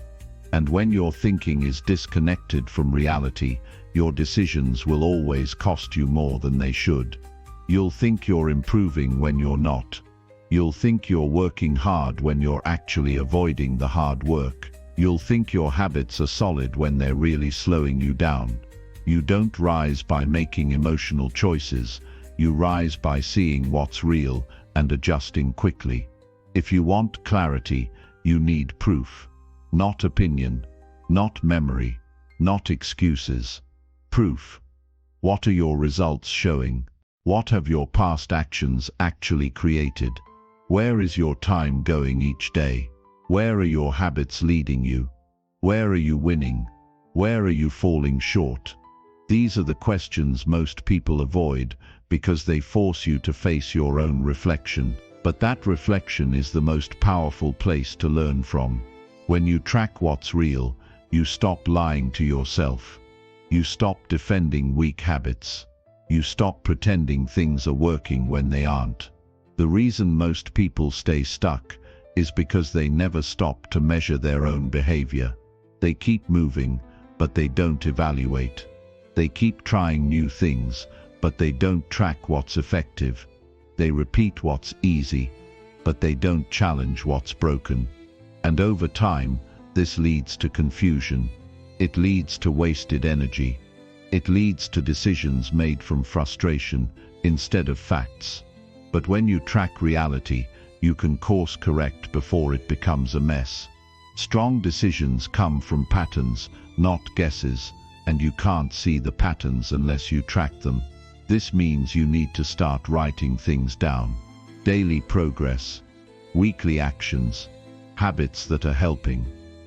And when your thinking is disconnected from reality, your decisions will always cost you more than they should. You'll think you're improving when you're not. You'll think you're working hard when you're actually avoiding the hard work. You'll think your habits are solid when they're really slowing you down. You don't rise by making emotional choices. You rise by seeing what's real and adjusting quickly. If you want clarity, you need proof. Not opinion, not memory, not excuses. Proof. What are your results showing? What have your past actions actually created? Where is your time going each day? Where are your habits leading you? Where are you winning? Where are you falling short? These are the questions most people avoid because they force you to face your own reflection. But that reflection is the most powerful place to learn from. When you track what's real, you stop lying to yourself. You stop defending weak habits. You stop pretending things are working when they aren't. The reason most people stay stuck is because they never stop to measure their own behavior. They keep moving, but they don't evaluate. They keep trying new things, but they don't track what's effective. They repeat what's easy, but they don't challenge what's broken. And over time, this leads to confusion. It leads to wasted energy. It leads to decisions made from frustration instead of facts. But when you track reality, you can course correct before it becomes a mess. Strong decisions come from patterns, not guesses, and you can't see the patterns unless you track them. This means you need to start writing things down. Daily progress, weekly actions, habits that are helping,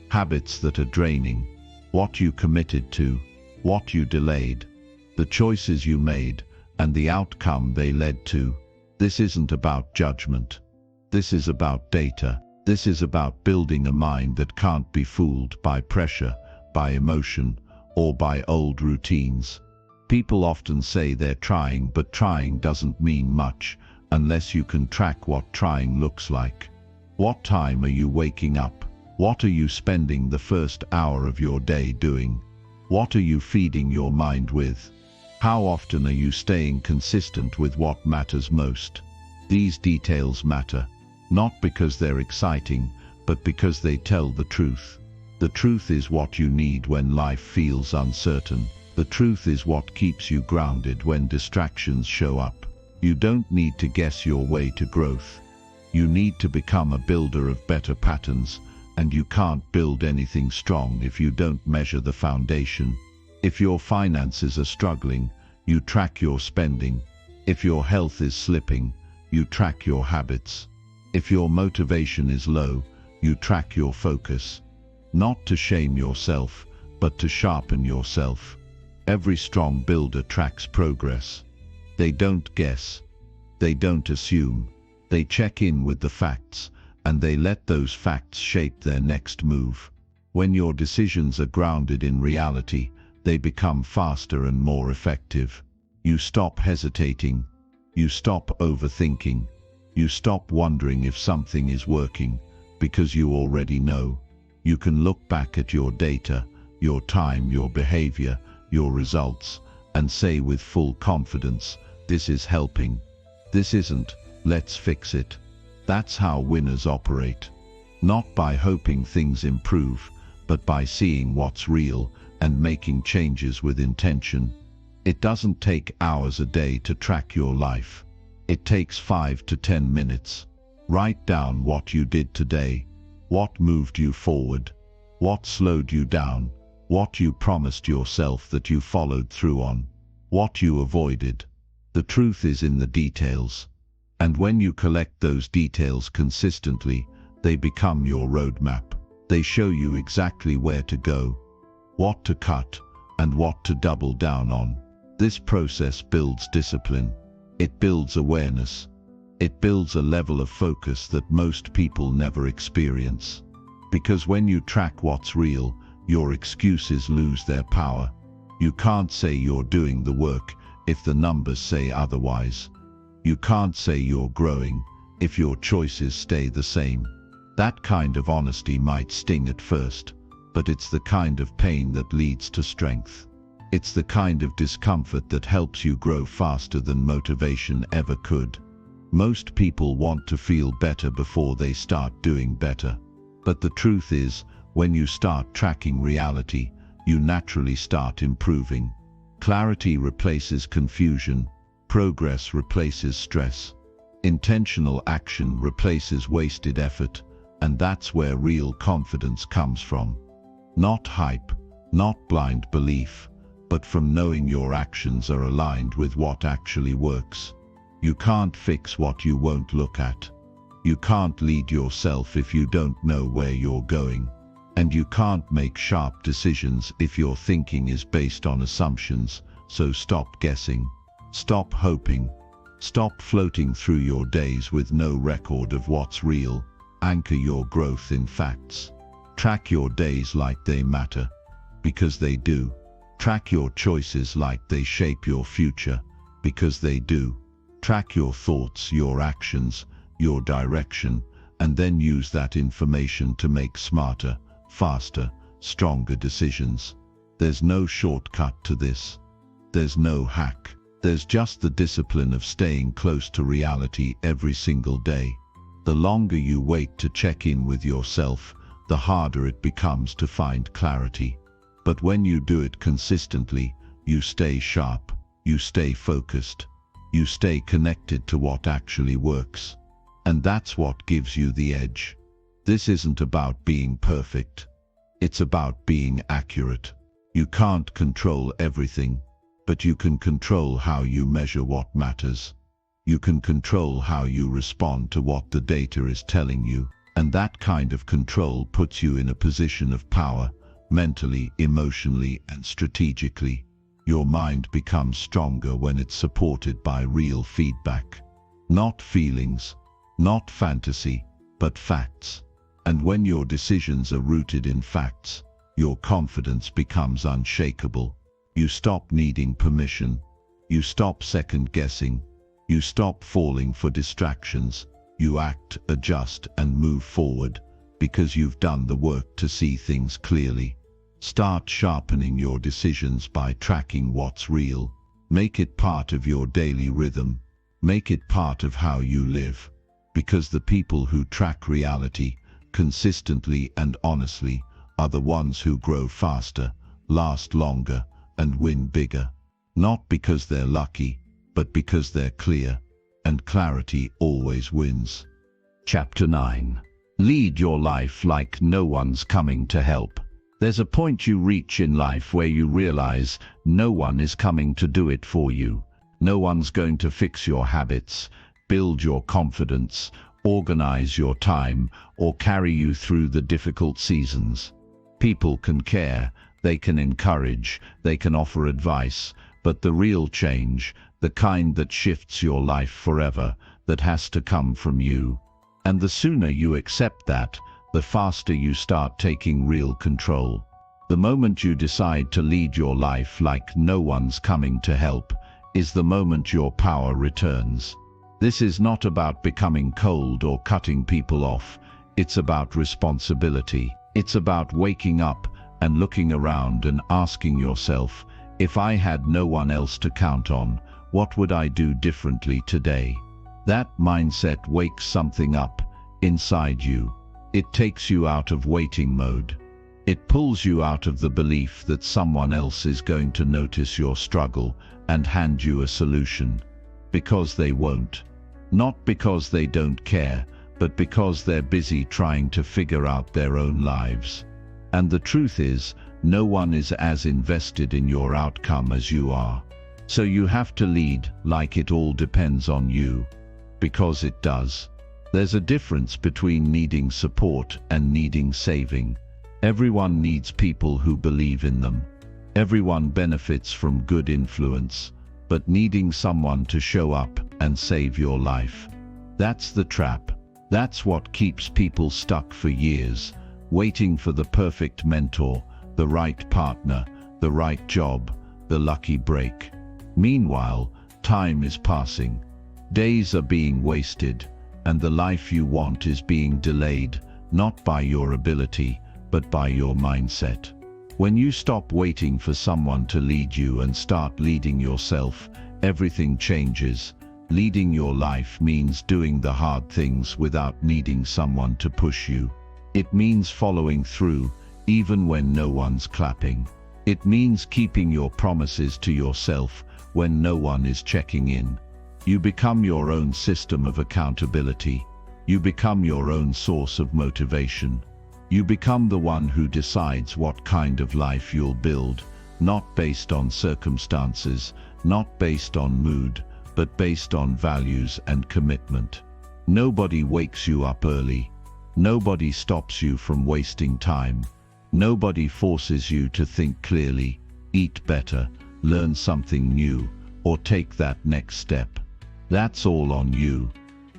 habits that are draining, what you committed to, what you delayed, the choices you made, and the outcome they led to. This isn't about judgment. This is about data. This is about building a mind that can't be fooled by pressure, by emotion, or by old routines. People often say they're trying, but trying doesn't mean much unless you can track what trying looks like. What time are you waking up? What are you spending the first hour of your day doing? What are you feeding your mind with? How often are you staying consistent with what matters most? These details matter, not because they're exciting, but because they tell the truth. The truth is what you need when life feels uncertain. The truth is what keeps you grounded when distractions show up. You don't need to guess your way to growth. You need to become a builder of better patterns, and you can't build anything strong if you don't measure the foundation. If your finances are struggling, you track your spending. If your health is slipping, you track your habits. If your motivation is low, you track your focus. Not to shame yourself, but to sharpen yourself. Every strong builder tracks progress. They don't guess. They don't assume. They check in with the facts, and they let those facts shape their next move. When your decisions are grounded in reality, they become faster and more effective. You stop hesitating. You stop overthinking. You stop wondering if something is working, because you already know. You can look back at your data, your time, your behavior, your results, and say with full confidence, this is helping. This isn't, let's fix it. That's how winners operate. Not by hoping things improve, but by seeing what's real and making changes with intention. It doesn't take hours a day to track your life. It takes 5 to 10 minutes. Write down what you did today, what moved you forward, what slowed you down, what you promised yourself that you followed through on, what you avoided. The truth is in the details. And when you collect those details consistently, they become your roadmap. They show you exactly where to go, what to cut, and what to double down on. This process builds discipline. It builds awareness. It builds a level of focus that most people never experience. Because when you track what's real, your excuses lose their power. You can't say you're doing the work if the numbers say otherwise. You can't say you're growing if your choices stay the same. That kind of honesty might sting at first, but it's the kind of pain that leads to strength. It's the kind of discomfort that helps you grow faster than motivation ever could. Most people want to feel better before they start doing better. But the truth is, when you start tracking reality, you naturally start improving. Clarity replaces confusion. Progress replaces stress. Intentional action replaces wasted effort, and that's where real confidence comes from. Not hype, not blind belief, but from knowing your actions are aligned with what actually works. You can't fix what you won't look at. You can't lead yourself if you don't know where you're going. And you can't make sharp decisions if your thinking is based on assumptions, so stop guessing. Stop hoping. Stop floating through your days with no record of what's real. Anchor your growth in facts. Track your days like they matter, because they do. Track your choices like they shape your future, because they do. Track your thoughts, your actions, your direction, and then use that information to make smarter, faster, stronger decisions. There's no shortcut to this. There's no hack. There's just the discipline of staying close to reality every single day. The longer you wait to check in with yourself, the harder it becomes to find clarity. But when you do it consistently, you stay sharp, you stay focused, you stay connected to what actually works. And that's what gives you the edge. This isn't about being perfect. It's about being accurate. You can't control everything, but you can control how you measure what matters. You can control how you respond to what the data is telling you, and that kind of control puts you in a position of power, mentally, emotionally, and strategically. Your mind becomes stronger when it's supported by real feedback. Not feelings, not fantasy, but facts. And when your decisions are rooted in facts, your confidence becomes unshakable. You stop needing permission. You stop second-guessing. You stop falling for distractions. You act, adjust, and move forward, because you've done the work to see things clearly. Start sharpening your decisions by tracking what's real. Make it part of your daily rhythm. Make it part of how you live. Because the people who track reality consistently and honestly are the ones who grow faster, last longer, and win bigger. Not because they're lucky, but because they're clear, and clarity always wins. Chapter 9. Lead your life like no one's coming to help. There's a point you reach in life where you realize no one is coming to do it for you. No one's going to fix your habits, build your confidence, organize your time, or carry you through the difficult seasons. People can care, they can encourage, they can offer advice, but the real change, the kind that shifts your life forever, that has to come from you. And the sooner you accept that, the faster you start taking real control. The moment you decide to lead your life like no one's coming to help, is the moment your power returns. This is not about becoming cold or cutting people off. It's about responsibility. It's about waking up and looking around and asking yourself, if I had no one else to count on, what would I do differently today? That mindset wakes something up inside you. It takes you out of waiting mode. It pulls you out of the belief that someone else is going to notice your struggle and hand you a solution. Because they won't. Not because they don't care, but because they're busy trying to figure out their own lives. And the truth is, no one is as invested in your outcome as you are. So you have to lead like it all depends on you. Because it does. There's a difference between needing support and needing saving. Everyone needs people who believe in them. Everyone benefits from good influence, but needing someone to show up and save your life. That's the trap. That's what keeps people stuck for years, waiting for the perfect mentor, the right partner, the right job, the lucky break. Meanwhile, time is passing. Days are being wasted, and the life you want is being delayed, not by your ability, but by your mindset. When you stop waiting for someone to lead you and start leading yourself, everything changes. Leading your life means doing the hard things without needing someone to push you. It means following through, even when no one's clapping. It means keeping your promises to yourself when no one is checking in. You become your own system of accountability. You become your own source of motivation. You become the one who decides what kind of life you'll build, not based on circumstances, not based on mood, but based on values and commitment. Nobody wakes you up early. Nobody stops you from wasting time. Nobody forces you to think clearly, eat better, learn something new, or take that next step. That's all on you.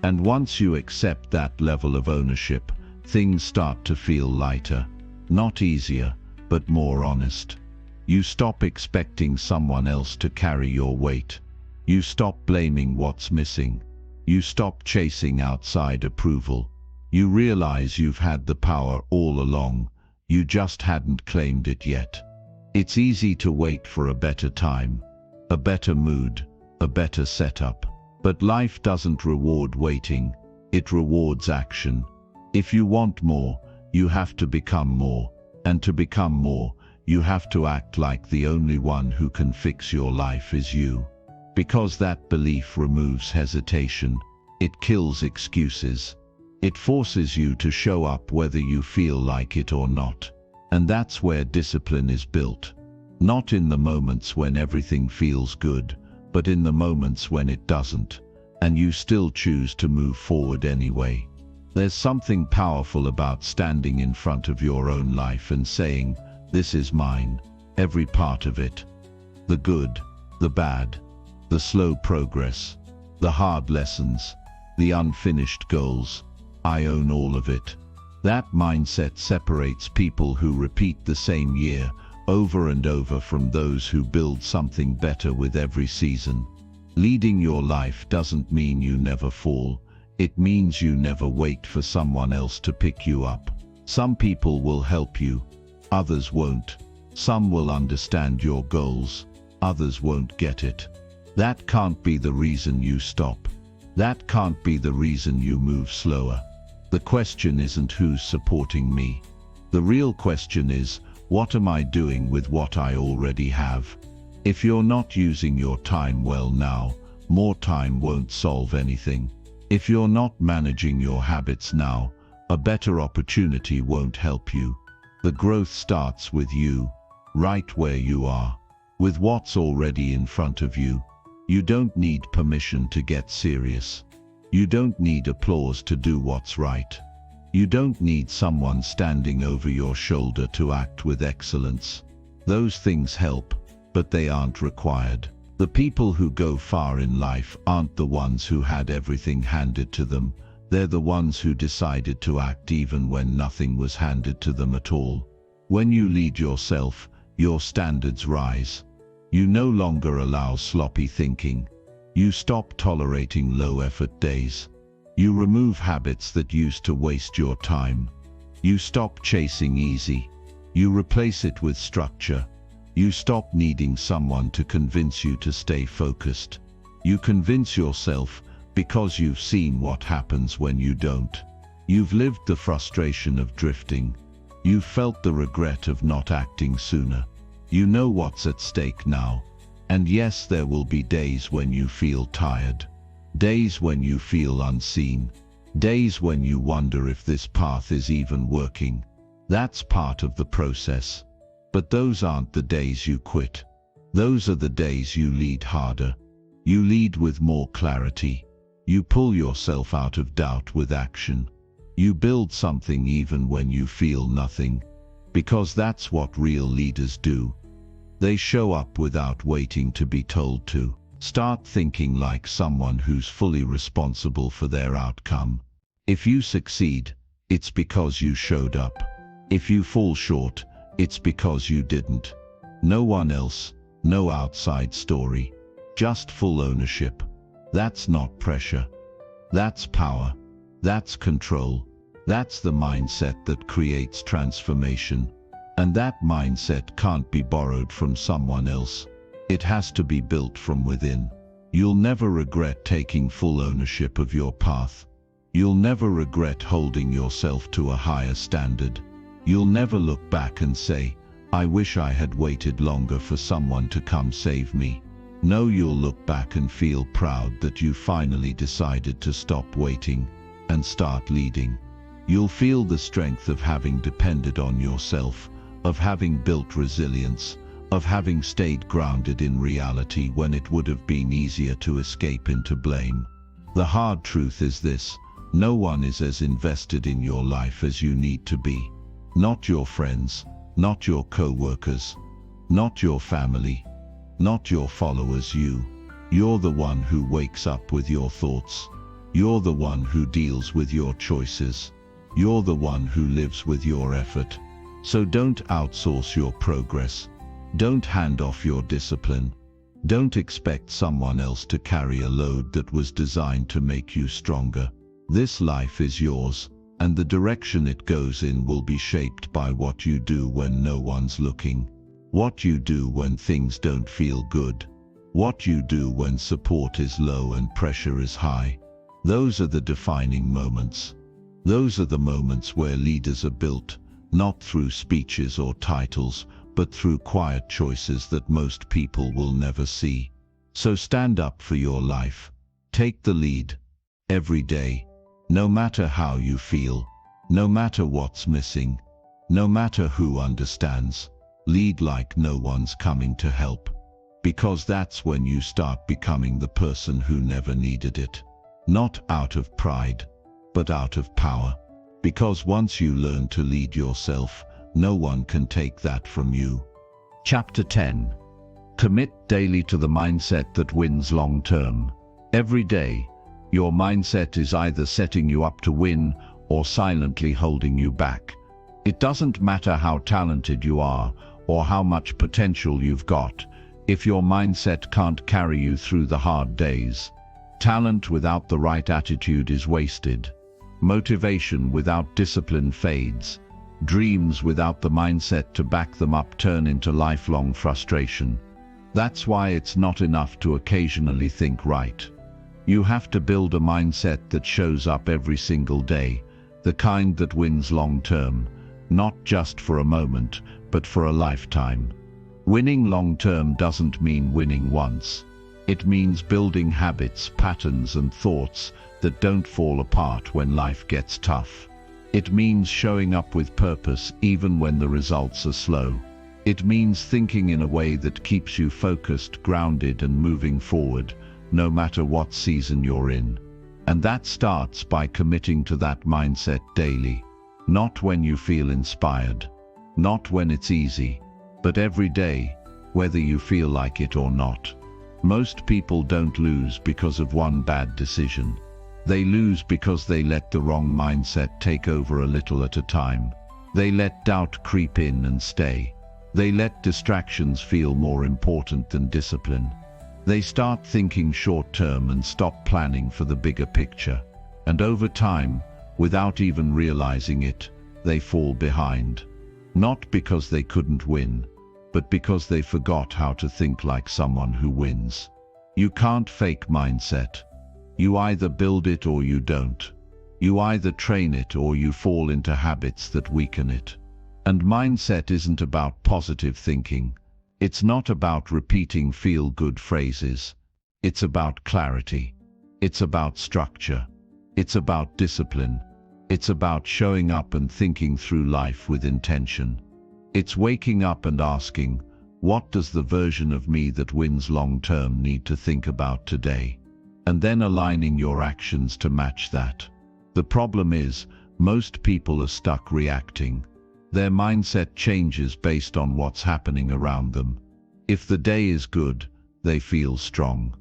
And once you accept that level of ownership, things start to feel lighter. Not easier, but more honest. You stop expecting someone else to carry your weight. You stop blaming what's missing. You stop chasing outside approval. You realize you've had the power all along. You just hadn't claimed it yet. It's easy to wait for a better time, a better mood, a better setup. But life doesn't reward waiting, it rewards action. If you want more, you have to become more. And to become more, you have to act like the only one who can fix your life is you. Because that belief removes hesitation, it kills excuses. It forces you to show up whether you feel like it or not. And that's where discipline is built. Not in the moments when everything feels good, but in the moments when it doesn't, and you still choose to move forward anyway. There's something powerful about standing in front of your own life and saying, "This is mine, every part of it. The good, the bad, the slow progress, the hard lessons, the unfinished goals. I own all of it." That mindset separates people who repeat the same year over and over from those who build something better with every season. Leading your life doesn't mean you never fall. It means you never wait for someone else to pick you up. Some people will help you, others won't. Some will understand your goals, others won't get it. That can't be the reason you stop. That can't be the reason you move slower. The question isn't who's supporting me. The real question is, what am I doing with what I already have? If you're not using your time well now, more time won't solve anything. If you're not managing your habits now, a better opportunity won't help you. The growth starts with you, right where you are, with what's already in front of you. You don't need permission to get serious. You don't need applause to do what's right. You don't need someone standing over your shoulder to act with excellence. Those things help, but they aren't required. The people who go far in life aren't the ones who had everything handed to them. They're the ones who decided to act even when nothing was handed to them at all. When you lead yourself, your standards rise. You no longer allow sloppy thinking. You stop tolerating low-effort days. You remove habits that used to waste your time. You stop chasing easy. You replace it with structure. You stop needing someone to convince you to stay focused. You convince yourself because you've seen what happens when you don't. You've lived the frustration of drifting. You've felt the regret of not acting sooner. You know what's at stake now. And yes, there will be days when you feel tired. Days when you feel unseen. Days when you wonder if this path is even working. That's part of the process. But those aren't the days you quit. Those are the days you lead harder. You lead with more clarity. You pull yourself out of doubt with action. You build something even when you feel nothing. Because that's what real leaders do. They show up without waiting to be told to. Start thinking like someone who's fully responsible for their outcome. If you succeed, it's because you showed up. If you fall short, it's because you didn't. No one else, no outside story. Just full ownership. That's not pressure. That's power. That's control. That's the mindset that creates transformation. And that mindset can't be borrowed from someone else. It has to be built from within. You'll never regret taking full ownership of your path. You'll never regret holding yourself to a higher standard. You'll never look back and say, I wish I had waited longer for someone to come save me. No, you'll look back and feel proud that you finally decided to stop waiting and start leading. You'll feel the strength of having depended on yourself, of having built resilience, of having stayed grounded in reality when it would have been easier to escape into blame. The hard truth is this: no one is as invested in your life as you need to be. Not your friends, not your co-workers, not your family, not your followers. You're the one who wakes up with your thoughts. You're the one who deals with your choices. You're the one who lives with your effort. So don't outsource your progress. Don't hand off your discipline. Don't expect someone else to carry a load that was designed to make you stronger. This life is yours, and the direction it goes in will be shaped by what you do when no one's looking. What you do when things don't feel good. What you do when support is low and pressure is high. Those are the defining moments. Those are the moments where leaders are built, not through speeches or titles, but through quiet choices that most people will never see. So stand up for your life. Take the lead. Every day. No matter how you feel. No matter what's missing. No matter who understands. Lead like no one's coming to help. Because that's when you start becoming the person who never needed it. Not out of pride, but out of power. Because once you learn to lead yourself, no one can take that from you. Chapter 10. Commit daily to the mindset that wins long term. Every day, your mindset is either setting you up to win or silently holding you back. It doesn't matter how talented you are or how much potential you've got, if your mindset can't carry you through the hard days. Talent without the right attitude is wasted. Motivation without discipline fades. Dreams without the mindset to back them up turn into lifelong frustration. That's why it's not enough to occasionally think right. You have to build a mindset that shows up every single day, the kind that wins long term, not just for a moment, but for a lifetime. Winning long term doesn't mean winning once. It means building habits, patterns, and thoughts that don't fall apart when life gets tough. It means showing up with purpose even when the results are slow. It means thinking in a way that keeps you focused, grounded, and moving forward, no matter what season you're in. And that starts by committing to that mindset daily. Not when you feel inspired, not when it's easy, but every day, whether you feel like it or not. Most people don't lose because of one bad decision. They lose because they let the wrong mindset take over a little at a time. They let doubt creep in and stay. They let distractions feel more important than discipline. They start thinking short-term and stop planning for the bigger picture. And over time, without even realizing it, they fall behind. Not because they couldn't win, but because they forgot how to think like someone who wins. You can't fake mindset. You either build it or you don't. You either train it or you fall into habits that weaken it. And mindset isn't about positive thinking. It's not about repeating feel-good phrases. It's about clarity. It's about structure. It's about discipline. It's about showing up and thinking through life with intention. It's waking up and asking, what does the version of me that wins long-term need to think about today? And then aligning your actions to match that. The problem is, most people are stuck reacting. Their mindset changes based on what's happening around them. If the day is good, they feel strong.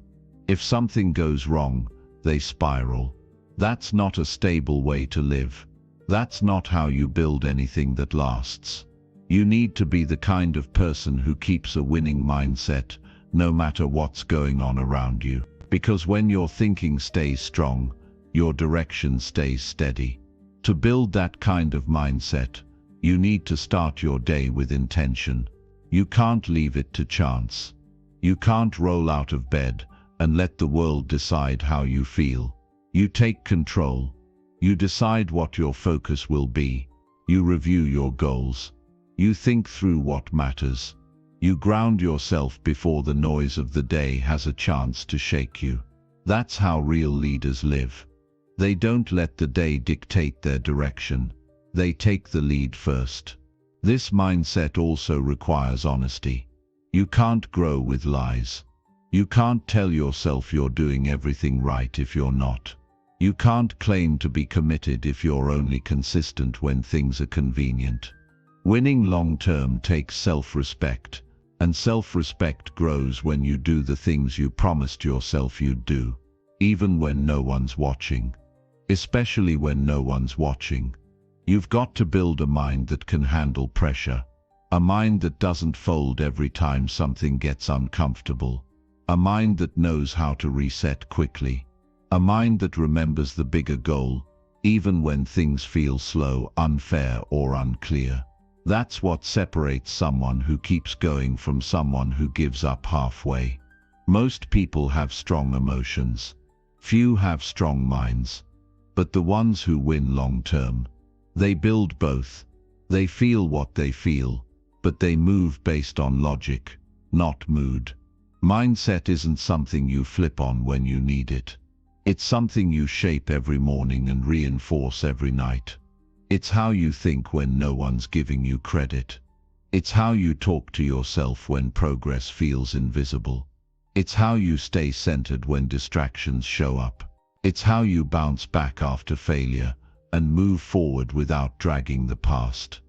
If something goes wrong, they spiral. That's not a stable way to live. That's not how you build anything that lasts. You need to be the kind of person who keeps a winning mindset, no matter what's going on around you. Because when your thinking stays strong, your direction stays steady. To build that kind of mindset, you need to start your day with intention. You can't leave it to chance. You can't roll out of bed and let the world decide how you feel. You take control. You decide what your focus will be. You review your goals. You think through what matters. You ground yourself before the noise of the day has a chance to shake you. That's how real leaders live. They don't let the day dictate their direction. They take the lead first. This mindset also requires honesty. You can't grow with lies. You can't tell yourself you're doing everything right if you're not. You can't claim to be committed if you're only consistent when things are convenient. Winning long-term takes self-respect, and self-respect grows when you do the things you promised yourself you'd do, even when no one's watching. Especially when no one's watching. You've got to build a mind that can handle pressure, a mind that doesn't fold every time something gets uncomfortable, a mind that knows how to reset quickly, a mind that remembers the bigger goal, even when things feel slow, unfair, or unclear. That's what separates someone who keeps going from someone who gives up halfway. Most people have strong emotions. Few have strong minds. But the ones who win long-term, they build both. They feel what they feel, but they move based on logic, not mood. Mindset isn't something you flip on when you need it. It's something you shape every morning and reinforce every night. It's how you think when no one's giving you credit. It's how you talk to yourself when progress feels invisible. It's how you stay centered when distractions show up. It's how you bounce back after failure and move forward without dragging the past.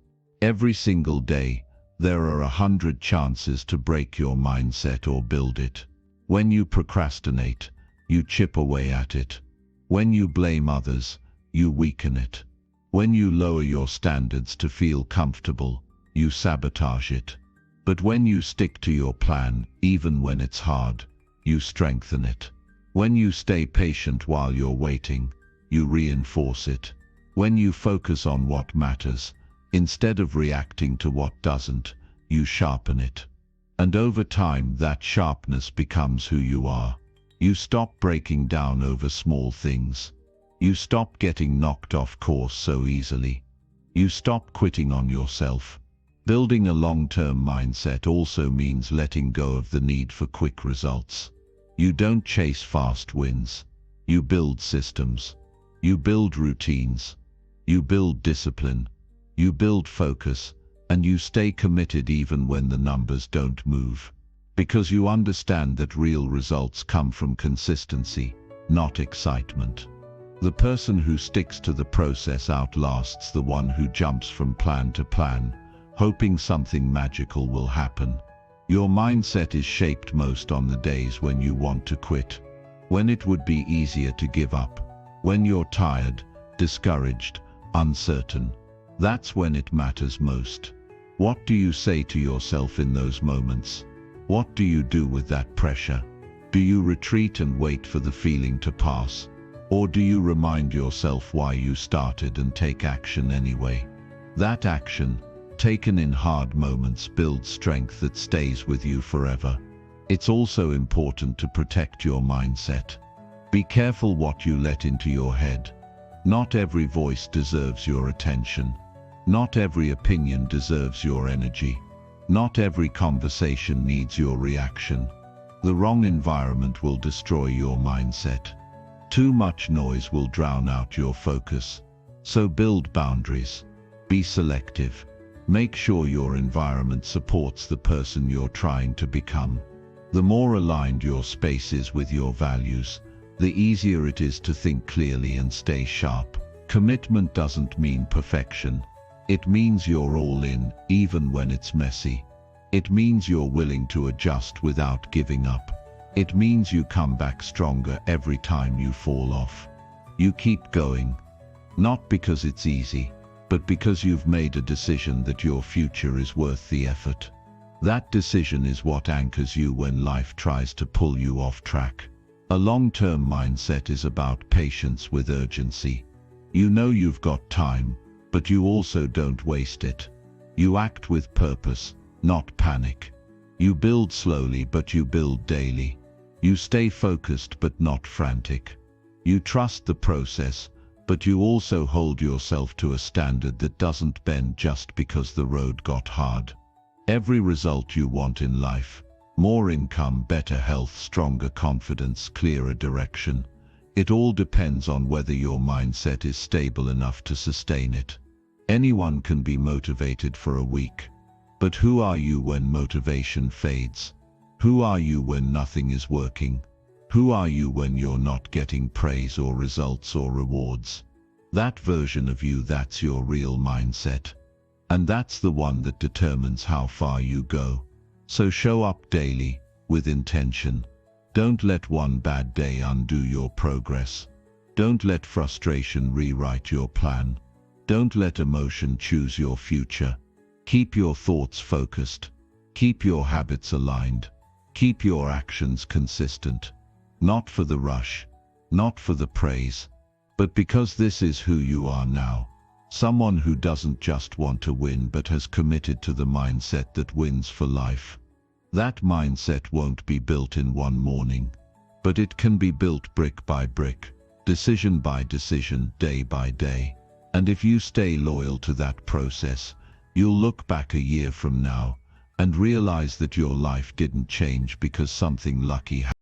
Every single day, there are 100 chances to break your mindset or build it. When you procrastinate, you chip away at it. When you blame others, you weaken it. When you lower your standards to feel comfortable, you sabotage it. But when you stick to your plan, even when it's hard, you strengthen it. When you stay patient while you're waiting, you reinforce it. When you focus on what matters, instead of reacting to what doesn't, you sharpen it. And over time, that sharpness becomes who you are. You stop breaking down over small things. You stop getting knocked off course so easily. You stop quitting on yourself. Building a long-term mindset also means letting go of the need for quick results. You don't chase fast wins. You build systems. You build routines. You build discipline. You build focus, and you stay committed even when the numbers don't move. Because you understand that real results come from consistency, not excitement. The person who sticks to the process outlasts the one who jumps from plan to plan, hoping something magical will happen. Your mindset is shaped most on the days when you want to quit, when it would be easier to give up, when you're tired, discouraged, uncertain. That's when it matters most. What do you say to yourself in those moments? What do you do with that pressure? Do you retreat and wait for the feeling to pass? Or do you remind yourself why you started and take action anyway? That action, taken in hard moments, builds strength that stays with you forever. It's also important to protect your mindset. Be careful what you let into your head. Not every voice deserves your attention. Not every opinion deserves your energy. Not every conversation needs your reaction. The wrong environment will destroy your mindset. Too much noise will drown out your focus. So build boundaries. Be selective. Make sure your environment supports the person you're trying to become. The more aligned your space is with your values, the easier it is to think clearly and stay sharp. Commitment doesn't mean perfection. It means you're all in, even when it's messy. It means you're willing to adjust without giving up. It means you come back stronger every time you fall off. You keep going, not because it's easy, but because you've made a decision that your future is worth the effort. That decision is what anchors you when life tries to pull you off track. A long-term mindset is about patience with urgency. You know you've got time, but you also don't waste it. You act with purpose, not panic. You build slowly, but you build daily. You stay focused but not frantic. You trust the process, but you also hold yourself to a standard that doesn't bend just because the road got hard. Every result you want in life, more income, better health, stronger confidence, clearer direction, it all depends on whether your mindset is stable enough to sustain it. Anyone can be motivated for a week, but who are you when motivation fades? Who are you when nothing is working? Who are you when you're not getting praise or results or rewards? That version of you, that's your real mindset. And that's the one that determines how far you go. So show up daily, with intention. Don't let one bad day undo your progress. Don't let frustration rewrite your plan. Don't let emotion choose your future. Keep your thoughts focused. Keep your habits aligned. Keep your actions consistent. Not for the rush, not for the praise, but because this is who you are now. Someone who doesn't just want to win but has committed to the mindset that wins for life. That mindset won't be built in one morning, but it can be built brick by brick, decision by decision, day by day. And if you stay loyal to that process, you'll look back a year from now and realize that your life didn't change because something lucky happened.